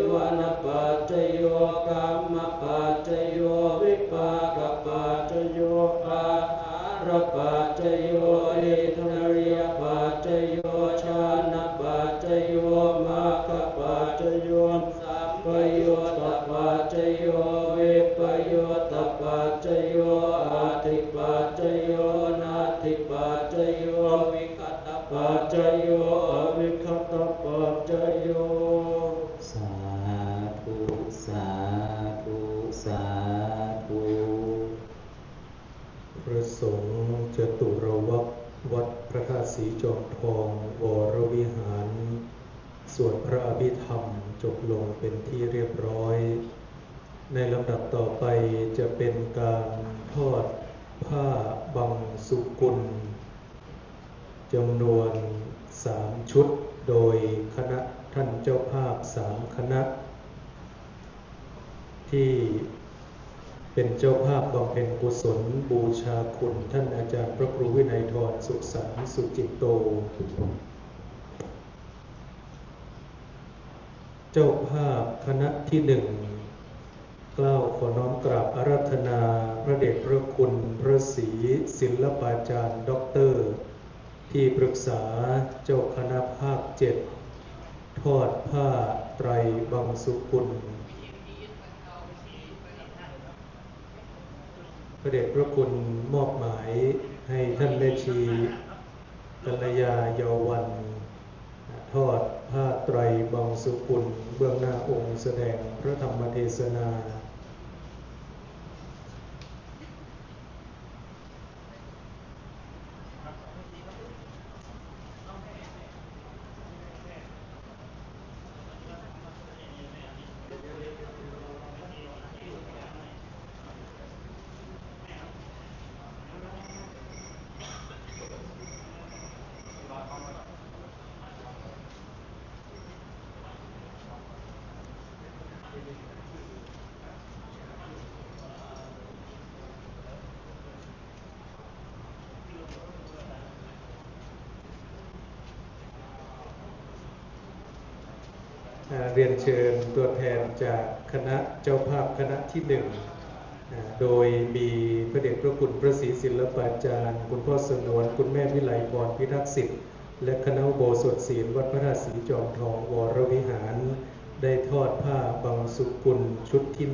วนปัจจโยกัมมปัจจโยวิปากปัจจโยอาหารปัจจโยอิทธิริยปัจจโยชานะปัจจโยมัคคะปัจจโยสัมปโยตปัจจโยวิปโยตปัจจโยอาทิปัจจโยนาทิปัจจโยวิคตปัจจโยอวิคตปัจจโยสาธุสาธุสาธุ พระสงฆ์จตุรวักวัดพระธาตุศรีจอมทองวรวิหารสวดพระอภิธรรมจบลงเป็นที่เรียบร้อย ในลำดับต่อไปจะเป็นการทอดผ้าบังสุกุลจำนวน3 ชุดโดยคณะท่านเจ้าภาพ3 คณะที่เป็นเจ้าภาพบำเพ็ญกุศลบูชาคุณท่านอาจารย์พระครูวินัยธรสุขสันต์สุจิตโตเจ้าภาพคณะที่1กล่าวขอน้อมกราบอาราธนาพระเดชพระคุณพระศรีศิลปาจารย์ด็อกเตอร์ ที่ปรึกษาเจ้าคณะภาค7ทอดผ้าไตรบังสุกุลพระเดชพระคุณมอบหมายให้ท่านแม่ชีกัลยาเยาวันทอดผ้าไตรบังสุกุลเบื้องหน้าองค์แสดงพระธรรมเทศนาเรียนเชิญตัวแทนจากคณะเจ้าภาพคณะที่1โดยมีพระเดชพระคุณพระศรีศิลปาจารย์คุณพ่อสนวนคุณแม่วิไลพรพิทักษ์สิทธิ์และคณะอุโบสถศีลวัดพระธาตุศรีจอมทองวรวิหารได้ทอดผ้าบังสุกุลชุดที่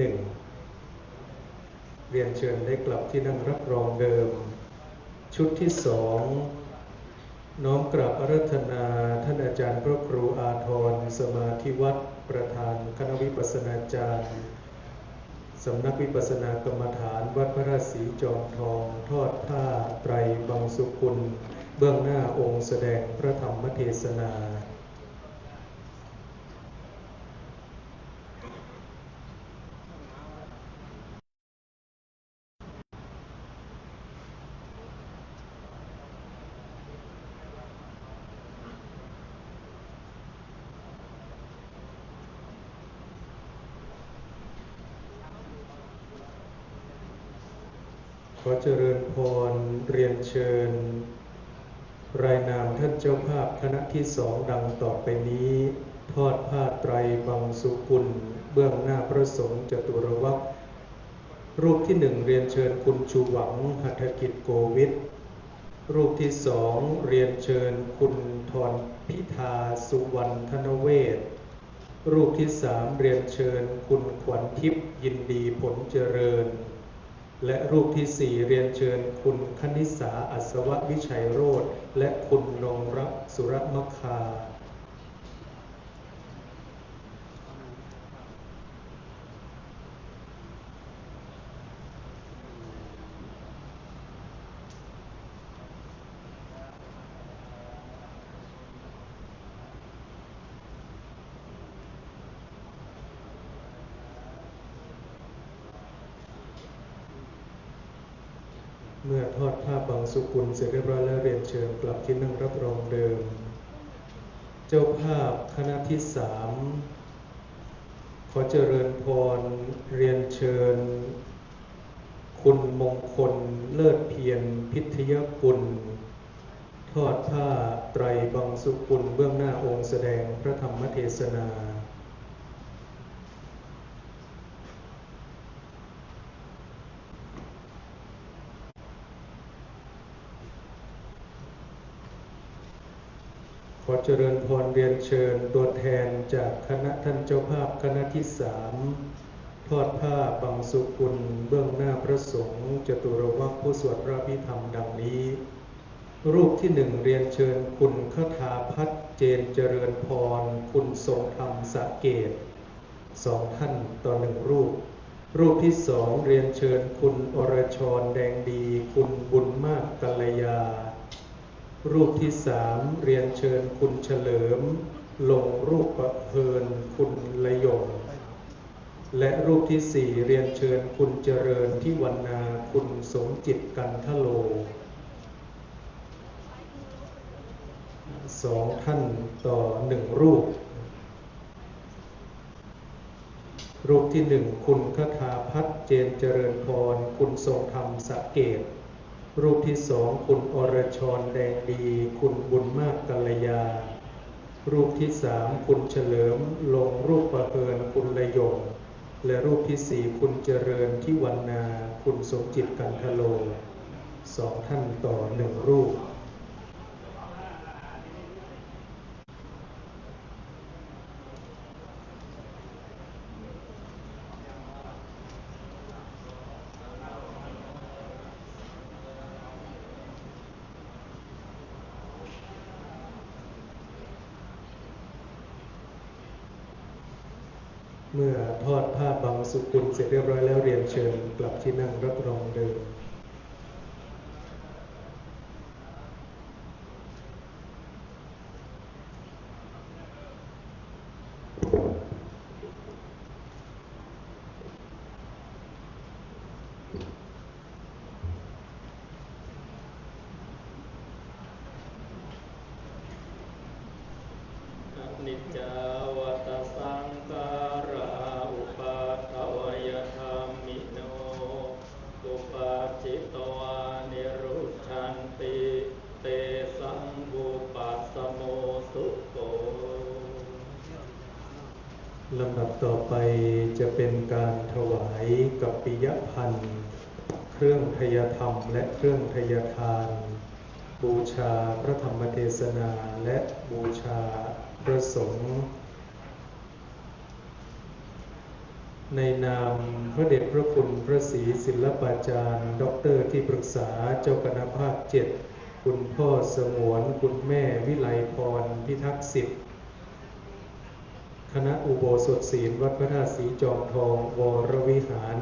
1เรียนเชิญได้กลับที่นั่งรับรองเดิมชุดที่2น้อมกราบอาราธนาท่านอาจารย์พระครูอาทรสมาธิวัฒน์ประธานคณะวิปัสสนาจารย์สำนักวิปัสสนากรรมฐานวัดพระราชสีจอมทองทอดผ้าไตรบังสุกุลเบื้องหน้าองค์แสดงพระธรรมเทศนาขอเจริญพรเรียนเชิญรายนามท่านเจ้าภาพคณะที่2ดังต่อไปนี้ทอดผ้าไตรบังสุกุลเบื้องหน้าพระสงฆ์จตุรวรรครูปที่1เรียนเชิญคุณชูหวังหัตถกิจโกวิทรูปที่2เรียนเชิญคุณธรพิธาสุวรรณธนเวชรูปที่3เรียนเชิญคุณขวัญทิพย์ยินดีผลเจริญและรูปที่4เรียนเชิญคุณคณิษาอัศววิชัยโรจน์และคุณนงรักสุรมคาเมื่อทอดผ้าบังสุกุลเสร็จเรียบร้อยแล้วเรียนเชิญกลับที่นั่งรับรองเดิมเจ้าภาพคณะที่3ขอเจริญพรเรียนเชิญคุณมงคลเลิศเพียรพิทยกุลทอดผ้าไตรบังสุกุลเบื้องหน้าองค์แสดงพระธรรมเทศนาขอเจริญพรเรียนเชิญตัวแทนจากคณะท่านเจ้าภาพคณะที่3ทอดผ้าบังสุกุลเบื้องหน้าพระสงฆ์จตุรวรรคผู้สวดพระอภิธรรมดังนี้รูปที่1เรียนเชิญคุณคทาพัฒน์เจนเจริญพรคุณทรงธรรมสะเกษ2ท่านต่อ1รูปรูปที่2เรียนเชิญคุณอรชรแดงดีคุณบุญมากกัลยารูปที่3เรียนเชิญคุณเฉลิมลงรูปประเพลินคุณละยงและรูปที่4เรียนเชิญคุณเจริญที่วรรณาคุณสมจิตกันทโล2ท่านต่อ1รูปรูปที่1คุณคทาพัฒน์เจนเจริญพรคุณทรงธรรมสะเกษรูปที่2คุณอรชรแดงดีคุณบุญมากกัลยารูปที่3คุณเฉลิมลงรูปประเพลินคุณละยงและรูปที่4คุณเจริญที่วรรณาคุณสมจิตกันทโล2ท่านต่อ1รูป เมื่อทอดผ้าบังสุกุลเสร็จเรียบร้อยแล้วเรียนเชิญกลับที่นั่งรับรองเดิมนิจจาวัตสังการาอุปาทวยธรรมิโนอุปาจิตวานิรุชันติเตสังบุปัสสโมสุโขลำดับต่อไปจะเป็นการถวายกัปปิยพันธ์เครื่องทยธรรมและเครื่องทยทานบูชาพระธรรมเทศนาและบูชาพระสงฆ์ในนามพระเดชพระคุณพระศรีศิลปาจารย์ด็อกเตอร์ที่ปรึกษาเจ้าคณะภาค 7คุณพ่อสงวนคุณแม่วิไลพรพิทักษ์สิทธิ์คณะอุโบสถศีลวัดพระธาตุสีจอมทองวรวิหาร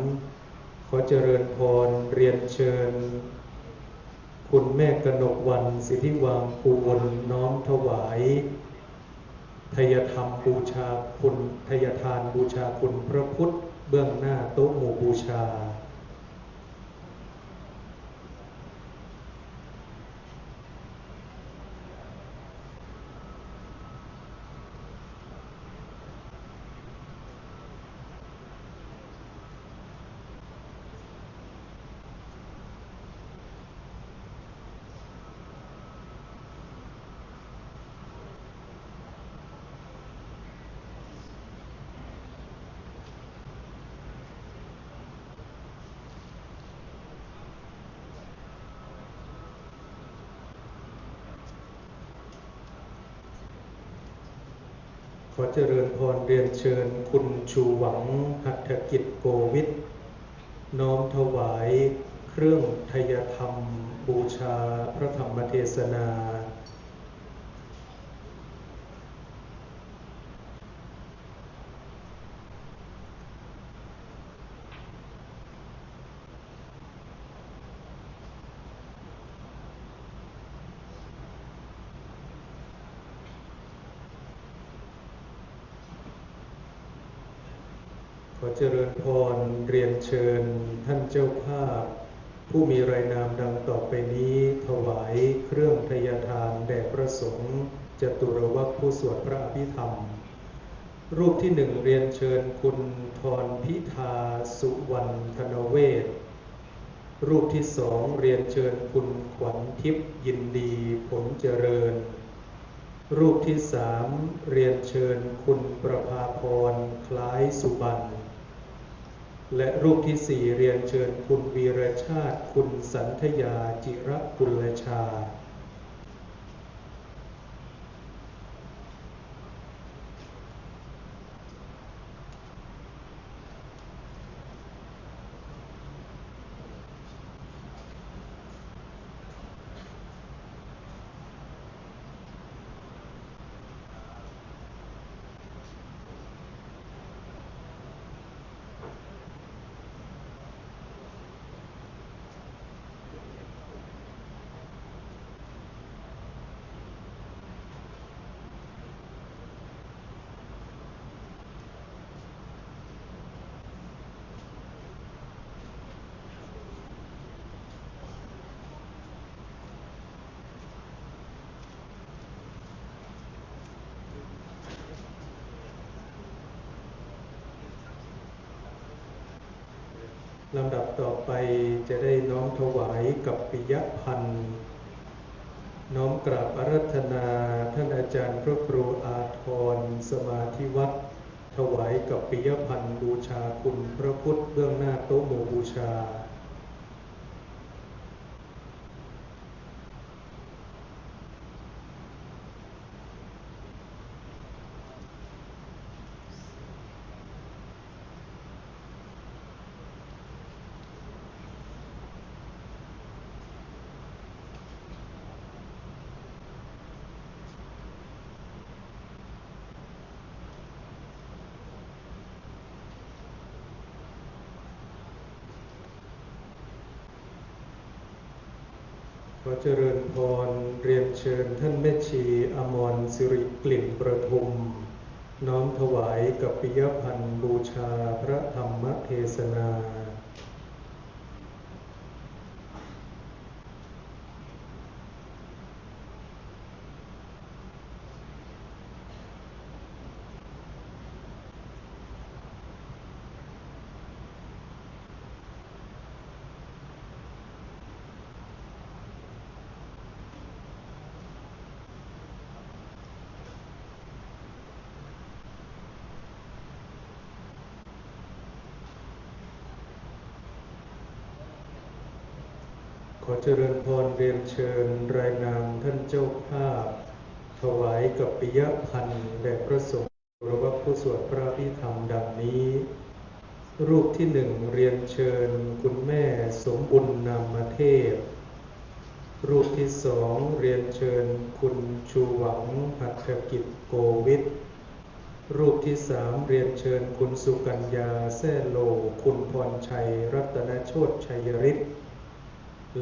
ขอเจริญพรเรียนเชิญคุณแม่กนกวรรณสิทธิวังกูลน้อมถวายทยธรรมบูชาคุณทยทานบูชาคุณพระพุทธเบื้องหน้าโต๊ะหมู่บูชาขอเจริญพรเรียนเชิญคุณชูหวังหัตถกิจโกวิทน้อมถวายเครื่องทยธรรมบูชาพระธรรมเทศนาขอเจริญพรเรียนเชิญท่านเจ้าภาพผู้มีรายนามดังต่อไปนี้ถวายเครื่องทยทานแด่พระสงฆ์จตุรวรรคผู้สวดพระอภิธรรมรูปที่หนึ่งเรียนเชิญคุณธรพิธาสุวรรณธนเวชรูปที่สองเรียนเชิญคุณขวัญทิพย์ยินดีผลเจริญรูปที่สามเรียนเชิญคุณประภาพรคล้ายสุบรรณและรูปที่สี่เรียนเชิญคุณวีรชาติคุณสันธยาจิรกุลชาลำดับต่อไปจะได้น้อมถวายกัปปิยพันธ์น้อมกราบอาราธนาท่านอาจารย์พระครูอาทรสมาธิวัฒน์ถวายกัปปิยพันธ์บูชาคุณพระพุทธเบื้องหน้าโต๊ะหมู่บูชา ขอเจริญพรเรียนเชิญท่านแม่ชีอมรสิริกลิ่นประทุมน้อมถวายกัปปิยพันธ์บูชาพระธรรมเทศนาขอเจริญพรเรียนเชิญรายนามท่านเจ้าภาพถวายกัปปิยพันธ์แด่พระสงฆ์หรือว่าผู้สวดพระอภิธรรมดังนี้รูปที่หนึ่งเรียนเชิญคุณแม่สมบุญนามเทพรูปที่สองเรียนเชิญคุณชูหวังหัตถกิจโกวิทรูปที่สามเรียนเชิญคุณสุกัญญาแซ่โลคุณพรชัยรัตนโชติชัยฤทธิ์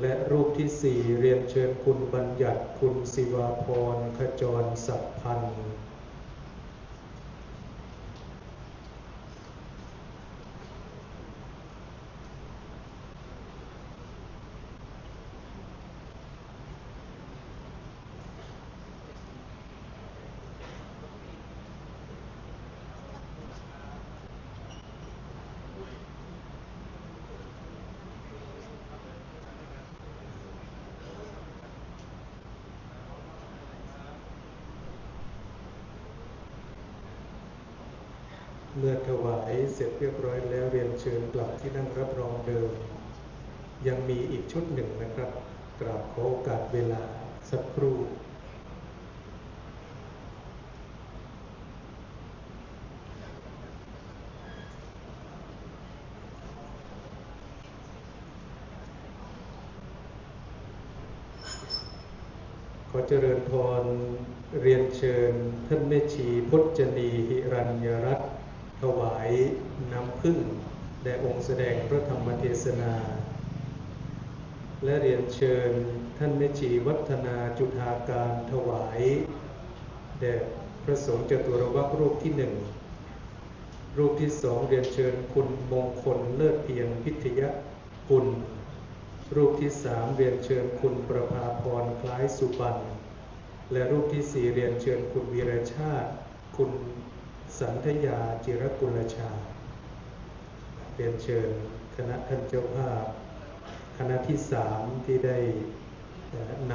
และรูปที่สี่เรียนเชิญคุณบัญญัติคุณศิวาพรขจรสัพพันธ์เมื่อถวายเสร็จเรียบร้อยแล้วเรียนเชิญกลับที่นั่งรับรองเดิมยังมีอีกชุดหนึ่งนะครับกราบขอโอกาสเวลาสักครู่ขอเจริญพรเรียนเชิญท่านแม่ชีพจนีหิรัญยรัตน์ถวายน้ำผึ้งแด่องค์แสดงพระธรรมเทศนาและเรียนเชิญท่านแม่ชีวัฒนาจุฑาการถวายแด่พระสงฆ์จตุรวรรครูปที่หนึ่งรูปที่สองเรียนเชิญคุณมงคลเลิศเพียงพิทยกุลรูปที่สามเรียนเชิญคุณประภาพรคล้ายสุบรรณและรูปที่สี่เรียนเชิญคุณวีรชาติคุณสันธยาจิรกุลชาเรียนเชิญคณะท่านเจ้าภาพคณะที่สามที่ได้น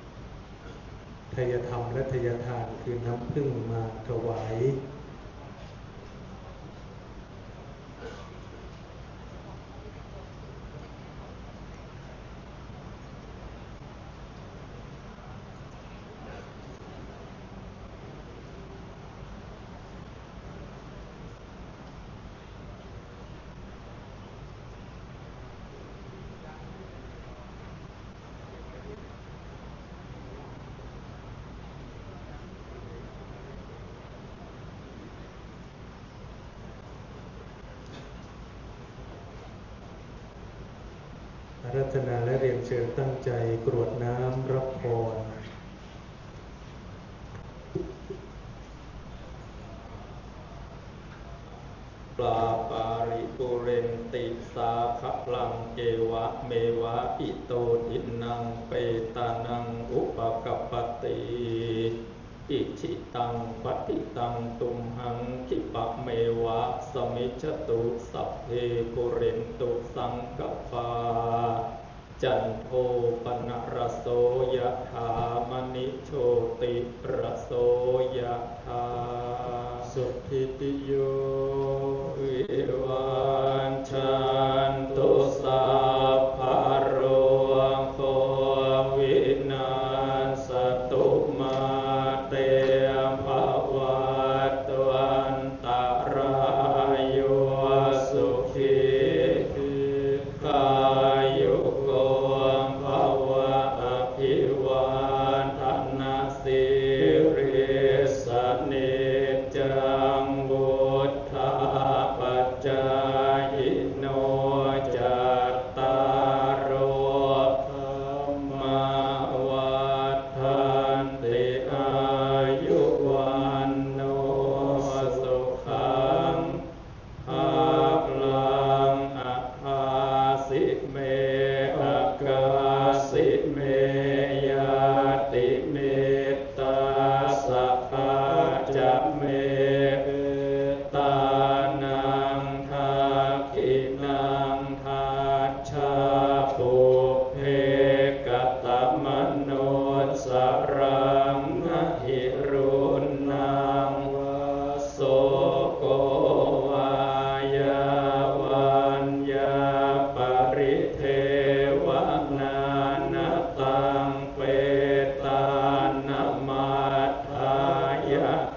ำทายธรรมและทายทานคือน้ำผึ้งมาถวายอาราธนาและเรียนเชิญตั้งใจกรวดน้ำรับพรปลาปาริปุเรนติสาขลังเกวะเมวะอิโตทินังเปตานังอุปกัปปติอิชิตังปฏิตังตุมหังคิปะเมวะสมิจฉตุสัพเพปุเรนตุสังกปาจันโทปนรสโสยถามณิโชติรสโสยถาสุขิติโยวิวันชันตุสัพพะโรโควินาศตุมาเตภวัตวันตรายโยสุขีกายุโกภวะอภิวันธนาสิริสเนจังบุทธาปัจจา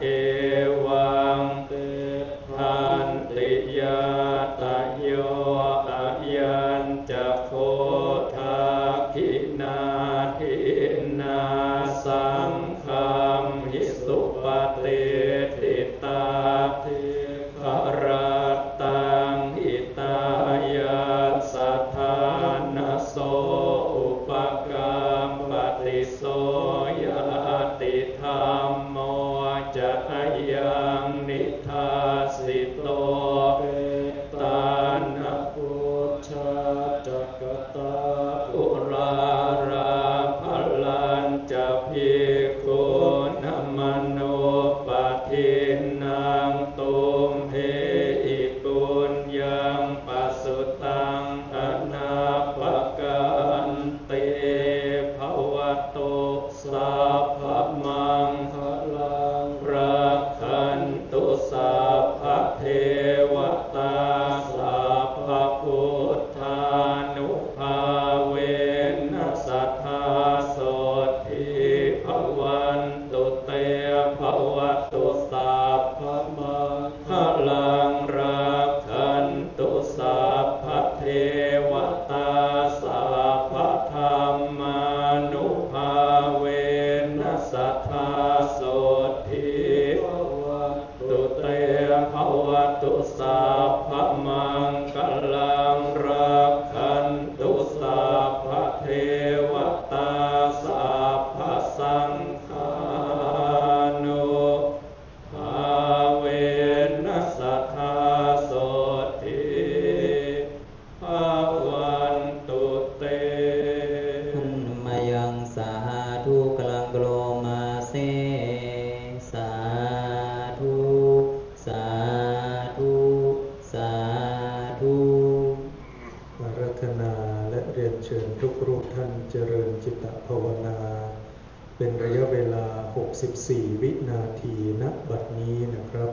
เอวังเตทันติยาตโยอายัญจะโคทาคินาทินาสังฆัมหิสุปฏิทิตาทิคารตังหิตายาสัทธานะโสอุปกรรมปฏิโสยติธรรมโมจะยังนิทัสสิโตตานะพุทธจักตาปุราราภลันจะภิกขุนัมโนปทินนังตุมเหอิปุญญังปัสสุตังอนาปกันติภวตุสัพพมังคลังรักขันตุสัพพเทวตาสัพพพุทธานุภาเวนัสสัทธาโสทิภวันตุเตภวตุสัพพมังคลังรักขันตุสัพพเทวตาสัพพธรรมานุภาเวนัสสัทธาโสทิภวันตุเตภวตุสัพพมังคลังรักขันตุสัพพเทวตาสัพพสังฆานุภาเวนัสสัทธาโสทิภวันตุเต มายังสาธุกลังโกลมาเสสาธุสาธุสาธุ อาราธนาและเรียนเชิญทุกรูปท่านเจริญจิตตภาวนา เป็นระยะเวลา 64 วินาทีณบัดนี้นะครับ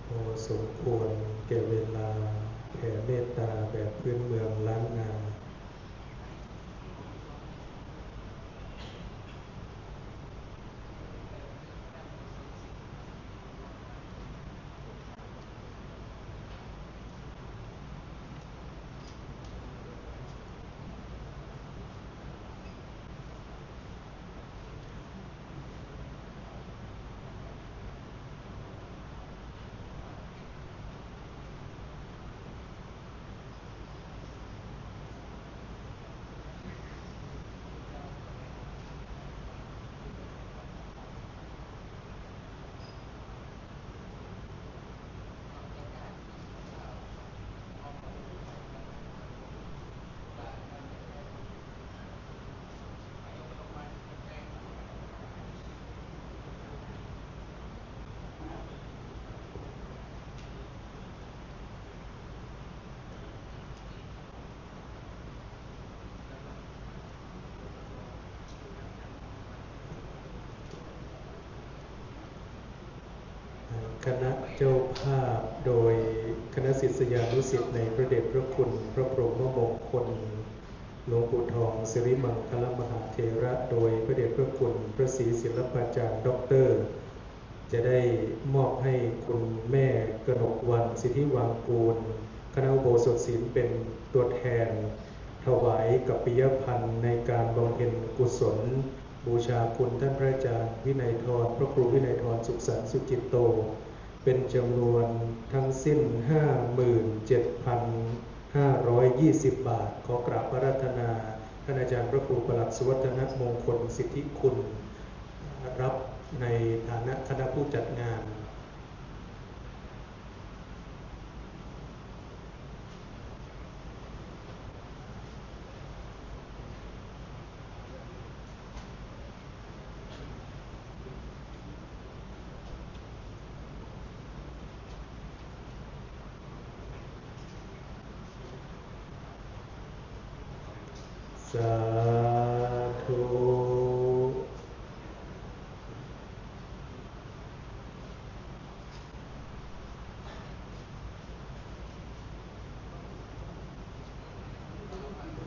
พอสมควรแก่เวลาแผ่เมตตาแบบพื้นเมืองล้านนา คณะเจ้าภาพโดยคณะ ณะศิษยานุศิษย์ในพระเดชพระคุณพระพรหมมงคลหลวงปู่ทองสิริมังคลมหาเถระโดยพระเดชพระคุณพระศรีศิลปาจารย์ด็อกเตอร์จะได้มอบให้คุณแม่กนกวรรณสิทธิวังกูลคณะอุโบสถศีลเป็นตัวแทนถวายกัปปิยพันธ์ในการบำเพ็ญกุศลบูชาคุณท่านพระอาจารย์วินัยทรพระครูวินัยทรสุขสันต์สุจิตโตเป็นจำนวนทั้งสิ้น 57,520 บาทขอกราบพระราตนาท่านอาจารย์พระครูประหลัดสุวัฒนมงคลสิทธิคุณรับในฐานะคณะผู้จัดงานสาธุ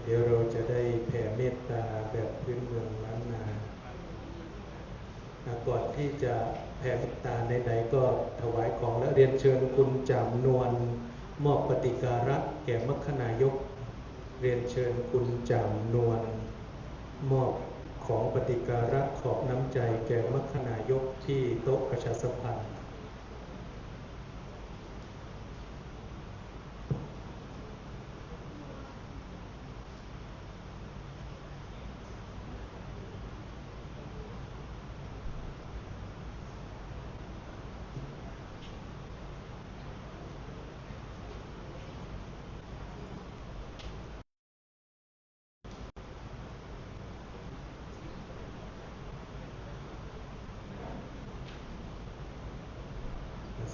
เดี๋ยวเราจะได้แผ่เมตตาแบบพื้นเมืองล้านนาก่อนที่จะแผ่เมตตาไหนๆก็ถวายของและเรียนเชิญคุณจำนวนมอบปฏิการะแก่มัคคนายกเรียนเชิญคุณจำนวนมอบของปฏิการะขอบน้ำใจแก่มัคคนายกที่โต๊ะประชาสัมพันธ์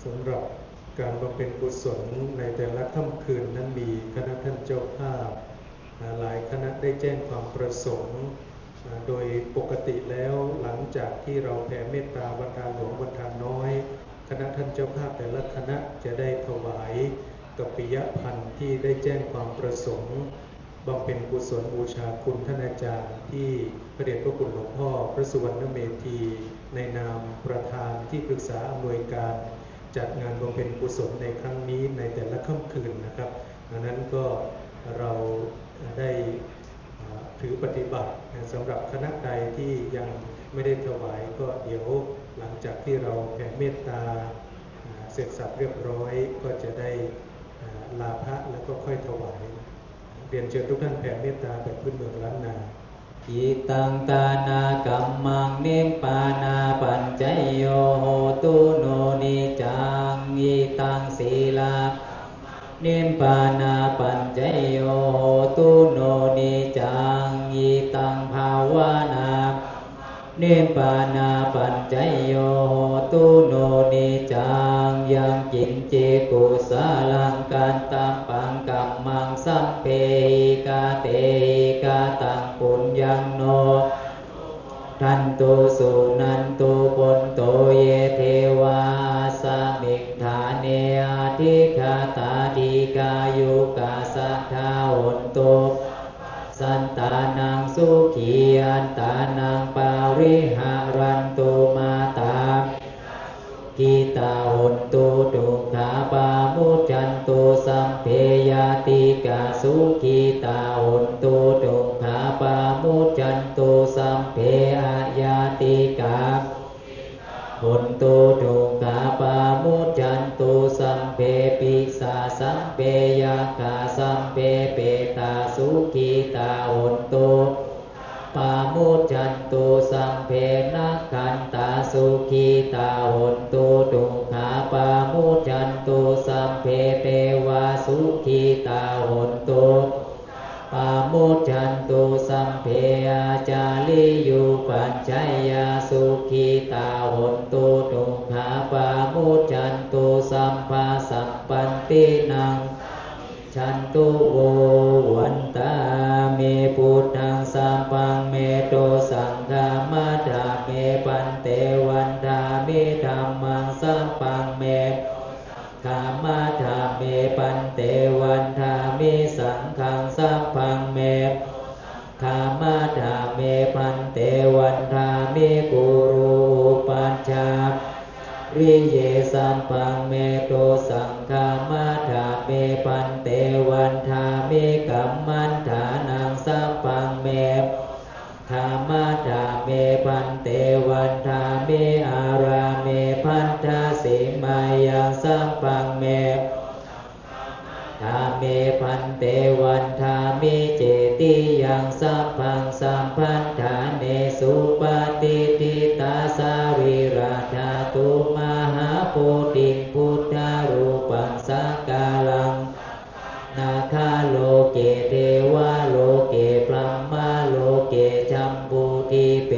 สำหรับการบำเพ็ญกุศลในแต่ละค่ำคืนนั้นมีคณะท่านเจ้าภาพหลายคณะได้แจ้งความประสงค์โดยปกติแล้วหลังจากที่เราแผ่เมตตาวันทานหลวงวันทานน้อยคณะท่านเจ้าภาพแต่ละคณะจะได้ถวายกัปปิยพันธ์ที่ได้แจ้งความประสงค์บำเพ็ญกุศลบูชาคุณท่านอาจารย์ที่พระเดชพระคุณหลวงพ่อพระสุวรรณเมธีในนามประธานที่ปรึกษาอำนวยการจัดงานบำเพ็ญกุศลในครั้งนี้ในแต่ละค่ำคืนนะครับดังนั้นก็เราได้ถือปฏิบัติสำหรับคณะใดที่ยังไม่ได้ถวายก็เดี๋ยวหลังจากที่เราแผ่เมตตาเสร็จสับเรียบร้อยก็จะได้ลาภะแล้วก็ค่อยถวายเรียนเชิญทุกท่านแผ่เมตตาแบบพื้นเมืองล้านนาอิตังตานากัมมังนิปานาปัญจโยโหตุโนนิจังอิตังศีลานิปานาปัญจโยโหตุโนนิจังอิตังภาวนานิปานาปัญจโยโหตุโนนิจังยังจินเจกุสาลังกันตัมปังกัมมังสัมเพหิกาเตหิกาตังปุญญังโนทันตุสุนันตุปุนโตเยเทวาสมิกฐาเนอาทิคาตาทิกายุกาสัทธาหุนตุสันตานังสุขีอันตานังปาริหารันตุมาตากิตาหุนตุดุขาปามุจันตุสัมเพยติกาสุขีตาหุนตุดุขาปามุจันตุสัมเพยติกาหุนตุดุขาปามุจันตุสัมเพปิสาสัมเพยกาสัมเพเปตาสุขีตาหุนตุปามุจันตุสัมเพนักขันตาสุขีตาหุนตุดุขาปามุจันตุสัมเพเตวาสุขีตาหุนตุปามุจันตุสัมเพอาจาริยุปัญจยาสุขีตาหุนตุดุขาปามุจันตุสัมภาสัมปันตินังฉันตุโววันตาเมพุทธังสัมปังเมโตสังฆามัฏฐาเมปันเตวันทาเมธัมมังสัมปังเมขามมัฏฐาเม ปันเตวันทามิสังฆังสัพพังเมขามะธาเมปันเตวันทามิกุรูปัจจาริเยสัมปังเมโตสังฆามะธาเมปันเตวันทามิกัมมันฐานังสัพพังเมธรรมะธาเมปันเตวันทามิอาราเมพันธสิมายังสัพพังเมธาเมพันเตวันทามิเจติยังสัพพังสัมพันธาเนสุปฏิทิตาสาวิราชาตุมหาโพธิพุทธรูปังสักกาลังนาคาโลเกเทวาโลเกพรหมาโลเกจัมปุทิเป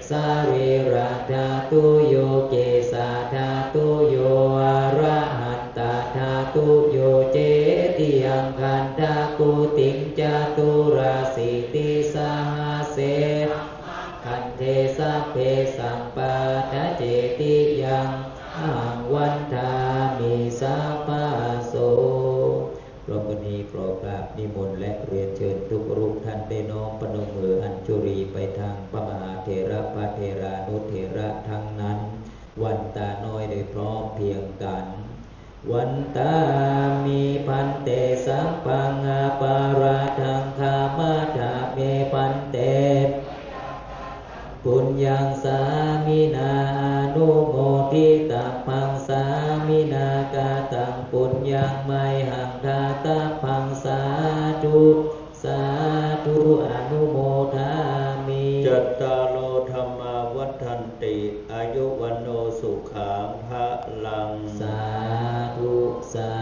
สาวิราชาตุโยเกสาธาตุโยอะระหันตาธาตุโยเจติยังคันธากุติงจตุราสิติสหเสคันเทสัพเพสัมปาทะเจติยังอังวันทามิสัพพะโสพร้อมกันนี้โปรดกราบนิมนต์และเรียนเชิญทุกรูปท่านได้น้อมปนมมืออัญชุรีไปทางพระมหาเถระพระเถรานุเถระทั้งนั้นวันตาน้อยโดยพร้อมเพียงกันวันตามีพันเตสัมปังอาปาราทังคามาธาเมพันเตปุญญังสามินาอนุโมทิตัพพังสามินากาตังปุญญังไมหังคาตาพังสาธุสาธุอนุโมทามิจัตตารโอธรรมาวัฏันติอายุวันโนสุขังภะลังสาธุสา